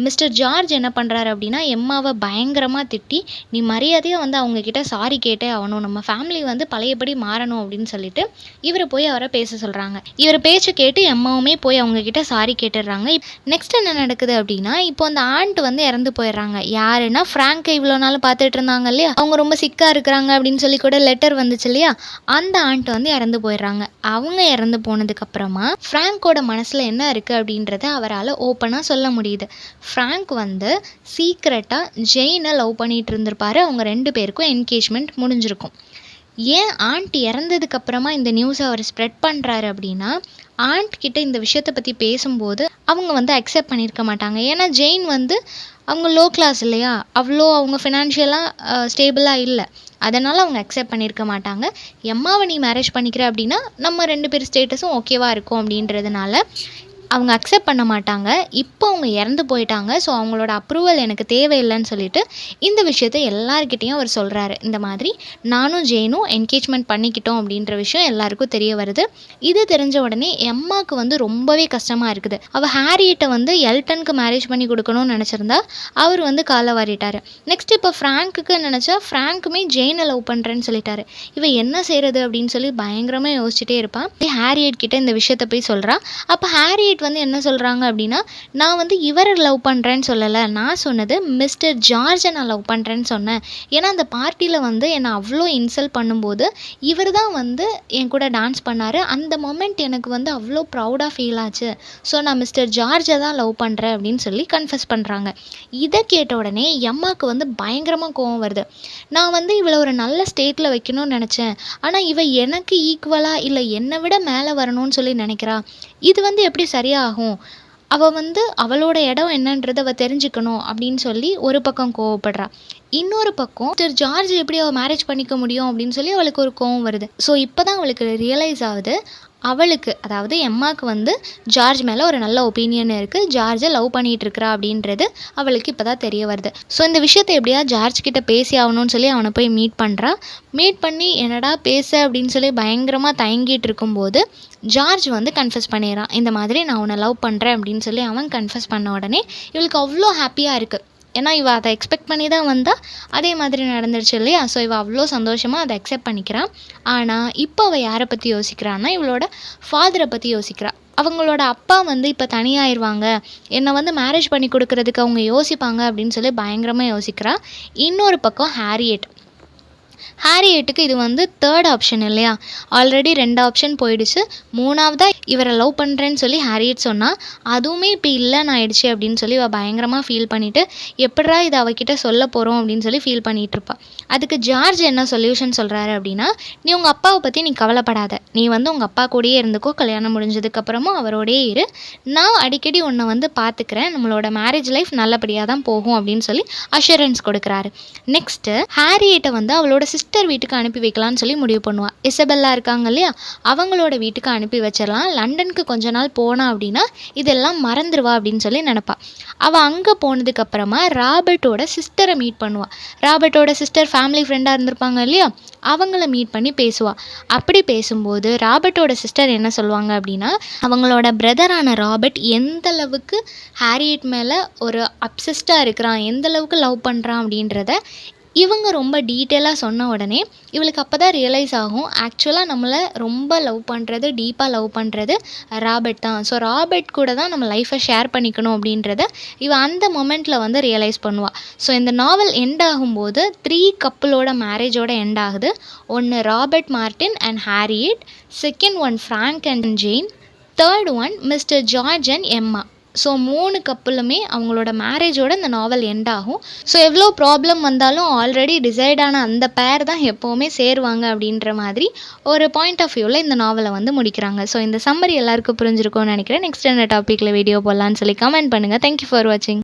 மிஸ்டர் ஜார்ஜ் என்ன பண்ணுறாரு அப்படின்னா, எம்மாவை பயங்கரமாக திட்டி, நீ மரியாதையாக வந்து அவங்கக்கிட்ட சாரி கேட்டே ஆகணும், நம்ம ஃபேமிலி வந்து பழையபடி மாறணும் அப்படின்னு சொல்லிட்டு இவர் போய் அவரை பேச சொல்கிறாங்க. இவர் பேச்சை கேட்டு எம்மாவுமே போய் அவங்கக்கிட்ட சாரி கேட்டுடுறாங்க. நெக்ஸ்ட் என்ன நடக்குது அப்படின்னா, இப்போ அந்த ஆண்ட் வந்து இறந்து போயிடுறாங்க. யாருன்னா ஃப்ராங்கை இவ்வளோ நாள் பார்த்துட்டு இருந்தாங்க இல்லையா, அவங்க ரொம்ப சிக்காக இருக்கிறாங்க அப்படின்னு சொல்லி கூட லெட்டர் வந்துச்சு இல்லையா, அந்த ஆண்ட் வந்து இறந்து போயிடுறாங்க. அவங்க இறந்து போனதுக்கப்புறமா ஃப்ராங்கோட மனசில் என்ன இருக்குது அப்படின்றத அவரால் ஓப்பனாக சொல்ல முடியுது. ஃப்ராங்க் வந்து சீக்ரெட்டாக ஜெயினை லவ் பண்ணிகிட்டு இருந்திருப்பாரு. அவங்க 2 பேருக்கும் என்கேஜ்மெண்ட் முடிஞ்சிருக்கும். ஏன் ஆண்ட் இறந்ததுக்கப்புறமா இந்த நியூஸை அவர் ஸ்ப்ரெட் பண்ணுறாரு அப்படின்னா, ஆண்ட் கிட்ட இந்த விஷயத்தை பற்றி பேசும்போது அவங்க வந்து அக்செப்ட் பண்ணியிருக்க மாட்டாங்க. ஏன்னா ஜெயின் வந்து அவங்க லோ கிளாஸ் இல்லையா, அவ்வளோ அவங்க ஃபினான்ஷியலாக ஸ்டேபிளாக இல்லை, அதனால் அவங்க அக்செப்ட் பண்ணியிருக்க மாட்டாங்க. எம்மாவை நீ மேரேஜ் பண்ணிக்கிற அப்படின்னா நம்ம 2 பேர் ஸ்டேட்டஸும் ஓகேவாக இருக்கும் அப்படின்றதுனால அவங்க அக்செப்ட் பண்ண மாட்டாங்க. இப்போ அவங்க இறந்து போயிட்டாங்க. ஸோ அவங்களோட அப்ரூவல் எனக்கு தேவையில்லைன்னு சொல்லிட்டு இந்த விஷயத்த எல்லார்கிட்டயும் அவர் சொல்கிறாரு. இந்த மாதிரி நானும் ஜெயினும் என்கேஜ்மெண்ட் பண்ணிக்கிட்டோம் அப்படின்ற விஷயம் எல்லாருக்கும் தெரிய வருது. இது தெரிஞ்ச உடனே எம்மாவுக்கு வந்து ரொம்பவே கஷ்டமாக இருக்குது. அவள் ஹாரியட்டை வந்து எல்டனுக்கு மேரேஜ் பண்ணி கொடுக்கணும்னு நினச்சிருந்தா அவர் வந்து காலை வாரிட்டார். நெக்ஸ்ட் இப்போ ஃப்ராங்க்குக்கு நினச்சா ஃப்ராங்க்குமே ஜெயினை லவ் பண்ணுறேன்னு சொல்லிட்டாரு. இவன் என்ன செய்கிறது அப்படின்னு சொல்லி பயங்கரமாக யோசிச்சுட்டே இருப்பான். ஹாரியட் கிட்ட இந்த விஷயத்த போய் சொல்கிறா. அப்போ ஹாரியட் வந்து என்ன சொல்கிறாங்க அப்படின்னா, நான் வந்து இவரை லவ் பண்ணுறேன்னு சொல்லலை, நான் சொன்னது மிஸ்டர் ஜார்ஜை நான் லவ் பண்ணுறேன்னு சொன்னேன். ஏன்னா அந்த பார்ட்டியில் வந்து என்னை அவ்வளோ இன்சல்ட் பண்ணும்போது இவர் தான் வந்து என் கூட டான்ஸ் பண்ணார். அந்த மொமெண்ட் எனக்கு வந்து அவ்வளோ ப்ரௌடாக ஃபீல் ஆச்சு. ஸோ நான் மிஸ்டர் ஜார்ஜை தான் லவ் பண்ணுறேன் அப்படின்னு சொல்லி கன்ஃபஸ் பண்ணுறாங்க. இதை கேட்ட உடனே எம்மாவுக்கு வந்து பயங்கரமாக கோவம் வருது. நான் வந்து இவளை ஒரு நல்ல ஸ்டேட்டில் வைக்கணும்னு நினச்சேன். ஆனால் இவ எனக்கு ஈக்குவலாக இல்லை என்னை விட மேலே வரணும்னு சொல்லி நினைக்கிறா. இது வந்து எப்படி சரியாகும்? அவள் வந்து அவளோட இடம் என்னன்றதை அவள் தெரிஞ்சுக்கணும் அப்படின்னு சொல்லி ஒரு பக்கம் கோவப்படுறா. இன்னொரு பக்கம் மிஸ்டர் ஜார்ஜ் எப்படி அவள் மேரேஜ் பண்ணிக்க முடியும் அப்படின்னு சொல்லி அவளுக்கு ஒரு கோவம் வருது. ஸோ இப்போ தான் அவளுக்கு ரியலைஸ் ஆகுது, அவளுக்கு அதாவது எம்மாவுக்கு வந்து ஜார்ஜ் மேலே ஒரு நல்ல ஒப்பீனியன் இருக்குது, ஜார்ஜை லவ் பண்ணிகிட்டு இருக்கிறா அப்படின்றது அவளுக்கு இப்போ தான் தெரிய வருது. ஸோ இந்த விஷயத்தை எப்படியா ஜார்ஜ் கிட்ட பேசி ஆகணும்னு சொல்லி அவனை போய் மீட் பண்ணுறா. மீட் பண்ணி என்னடா பேச அப்படின்னு சொல்லி பயங்கரமாக தயங்கிட்டு இருக்கும்போது ஜார்ஜ் வந்து கன்ஃபஸ் பண்ணிடுறான். இந்த மாதிரி நான் உன்னை லவ் பண்ணுறேன் அப்படின்னு சொல்லி அவன் கன்ஃபஸ் பண்ண உடனே இவளுக்கு அவ்வளோ ஹாப்பியாக இருக்குது. ஏன்னா இவள் அதை எக்ஸ்பெக்ட் பண்ணி தான் வந்தால் அதே மாதிரி நடந்துருச்சு இல்லையா. ஸோ இவள் அவ்வளோ சந்தோஷமாக அதை அக்செப்ட் பண்ணிக்கிறான். ஆனால் இப்போ அவள் யாரை பற்றி யோசிக்கிறான்னா இவளோட ஃபாதரை பற்றி யோசிக்கிறா. அவங்களோட அப்பா வந்து இப்போ தனியாயிருவாங்க, என்னை வந்து மேரேஜ் பண்ணி கொடுக்கறதுக்கு அவங்க யோசிப்பாங்க அப்படின்னு சொல்லி பயங்கரமாக யோசிக்கிறா. இன்னொரு பக்கம் ஹாரியட்டுக்கு இது வந்து தேர்ட் ஆப்ஷன் இல்லையா. ஆல்ரெடி 2 ஆப்ஷன் போயிடுச்சு. 3வதாக இவரை லவ் பண்ணுறேன்னு சொல்லி ஹாரியட் சொன்னால் அதுவுமே இப்போ இல்லைன்னு ஆயிடுச்சு அப்படின்னு சொல்லி அவள் பயங்கரமாக ஃபீல் பண்ணிவிட்டு எப்படா இதை அவகிட்ட சொல்ல போகிறோம் அப்படின்னு சொல்லி ஃபீல் பண்ணிகிட்டு இருப்பாள். அதுக்கு ஜார்ஜ் என்ன சொல்யூஷன் சொல்கிறாரு அப்படின்னா, நீ உங்கள் அப்பாவை பற்றி நீ கவலைப்படாத, நீ வந்து உங்கள் அப்பா கூடயே இருந்துக்கோ, கல்யாணம் முடிஞ்சதுக்கப்புறமும் அவரோடையே இரு, நான் அடிக்கடி உன்னை வந்து பார்த்துக்கிறேன், நம்மளோட மேரேஜ் லைஃப் நல்லபடியாக தான் போகும் அப்படின்னு சொல்லி அஷூரன்ஸ் கொடுக்குறாரு. நெக்ஸ்ட்டு ஹாரியட்டை வந்து அவளோட சிஸ்டர் வீட்டுக்கு அனுப்பி வைக்கலான்னு சொல்லி முடிவு பண்ணுவாள். இசபெல்லா இருக்காங்க இல்லையா, அவங்களோட வீட்டுக்கு அனுப்பி வச்சிடலாம். லண்டனுக்கு கொஞ்ச நாள் போனா அப்படின்னா இதெல்லாம் மறந்துடுவா அப்படின்னு சொல்லி நினப்பா. அவள் அங்கே போனதுக்கப்புறமா ராபர்ட்டோட சிஸ்டரை மீட் பண்ணுவாள். ராபர்ட்டோட சிஸ்டர் ஃபேமிலி ஃப்ரெண்டாக இருந்திருப்பாங்க இல்லையா, அவங்கள மீட் பண்ணி பேசுவாள். அப்படி பேசும்போது ராபர்ட்டோட சிஸ்டர் என்ன சொல்லுவாங்க அப்படின்னா, அவங்களோட பிரதரான ராபர்ட் எந்த அளவுக்கு ஹாரியட் மேலே ஒரு அப்சஸ்டாக இருக்கிறான், எந்த அளவுக்கு லவ் பண்ணுறான் அப்படின்றத இவங்க ரொம்ப டீட்டெயிலாக சொன்ன உடனே இவளுக்கு அப்போ தான் ரியலைஸ் ஆகும், ஆக்சுவலாக நம்மளை ரொம்ப லவ் பண்ணுறது, டீப்பாக லவ் பண்ணுறது ராபர்ட் தான். ஸோ ராபர்ட் கூட தான் நம்ம லைஃப்பை ஷேர் பண்ணிக்கணும் அப்படின்றத இவள் அந்த மொமெண்ட்டில் வந்து ரியலைஸ் பண்ணுவாள். ஸோ இந்த நாவல் எண்ட் ஆகும்போது 3 கப்புளோட மேரேஜோட எண்ட் ஆகுது. ஒன்று Robert Martin and Harriet, second one Frank and Jane, third one Mr George and Emma. So 3 கப்புளுமே அவங்களோட மேரேஜோட இந்த நாவல் எண்ட் ஆகும். ஸோ எவ்வளோ ப்ராப்ளம் வந்தாலும் ஆல்ரெடி டிசைடான அந்த பேர் தான் எப்போவுமே சேருவாங்க அப்படின்ற மாதிரி ஒரு பாயிண்ட் ஆஃப் வியூவில் இந்த நாவலை வந்து முடிக்கிறாங்க. ஸோ இந்த சம்மரி எல்லாருக்கும் புரிஞ்சிருக்கும்னு நினைக்கிறேன். நெக்ஸ்ட் என்ன டாப்பிக்கில் வீடியோ போடலான்னு சொல்லி கமெண்ட் பண்ணுங்கள். தேங்க்யூ ஃபார் வாட்சிங்.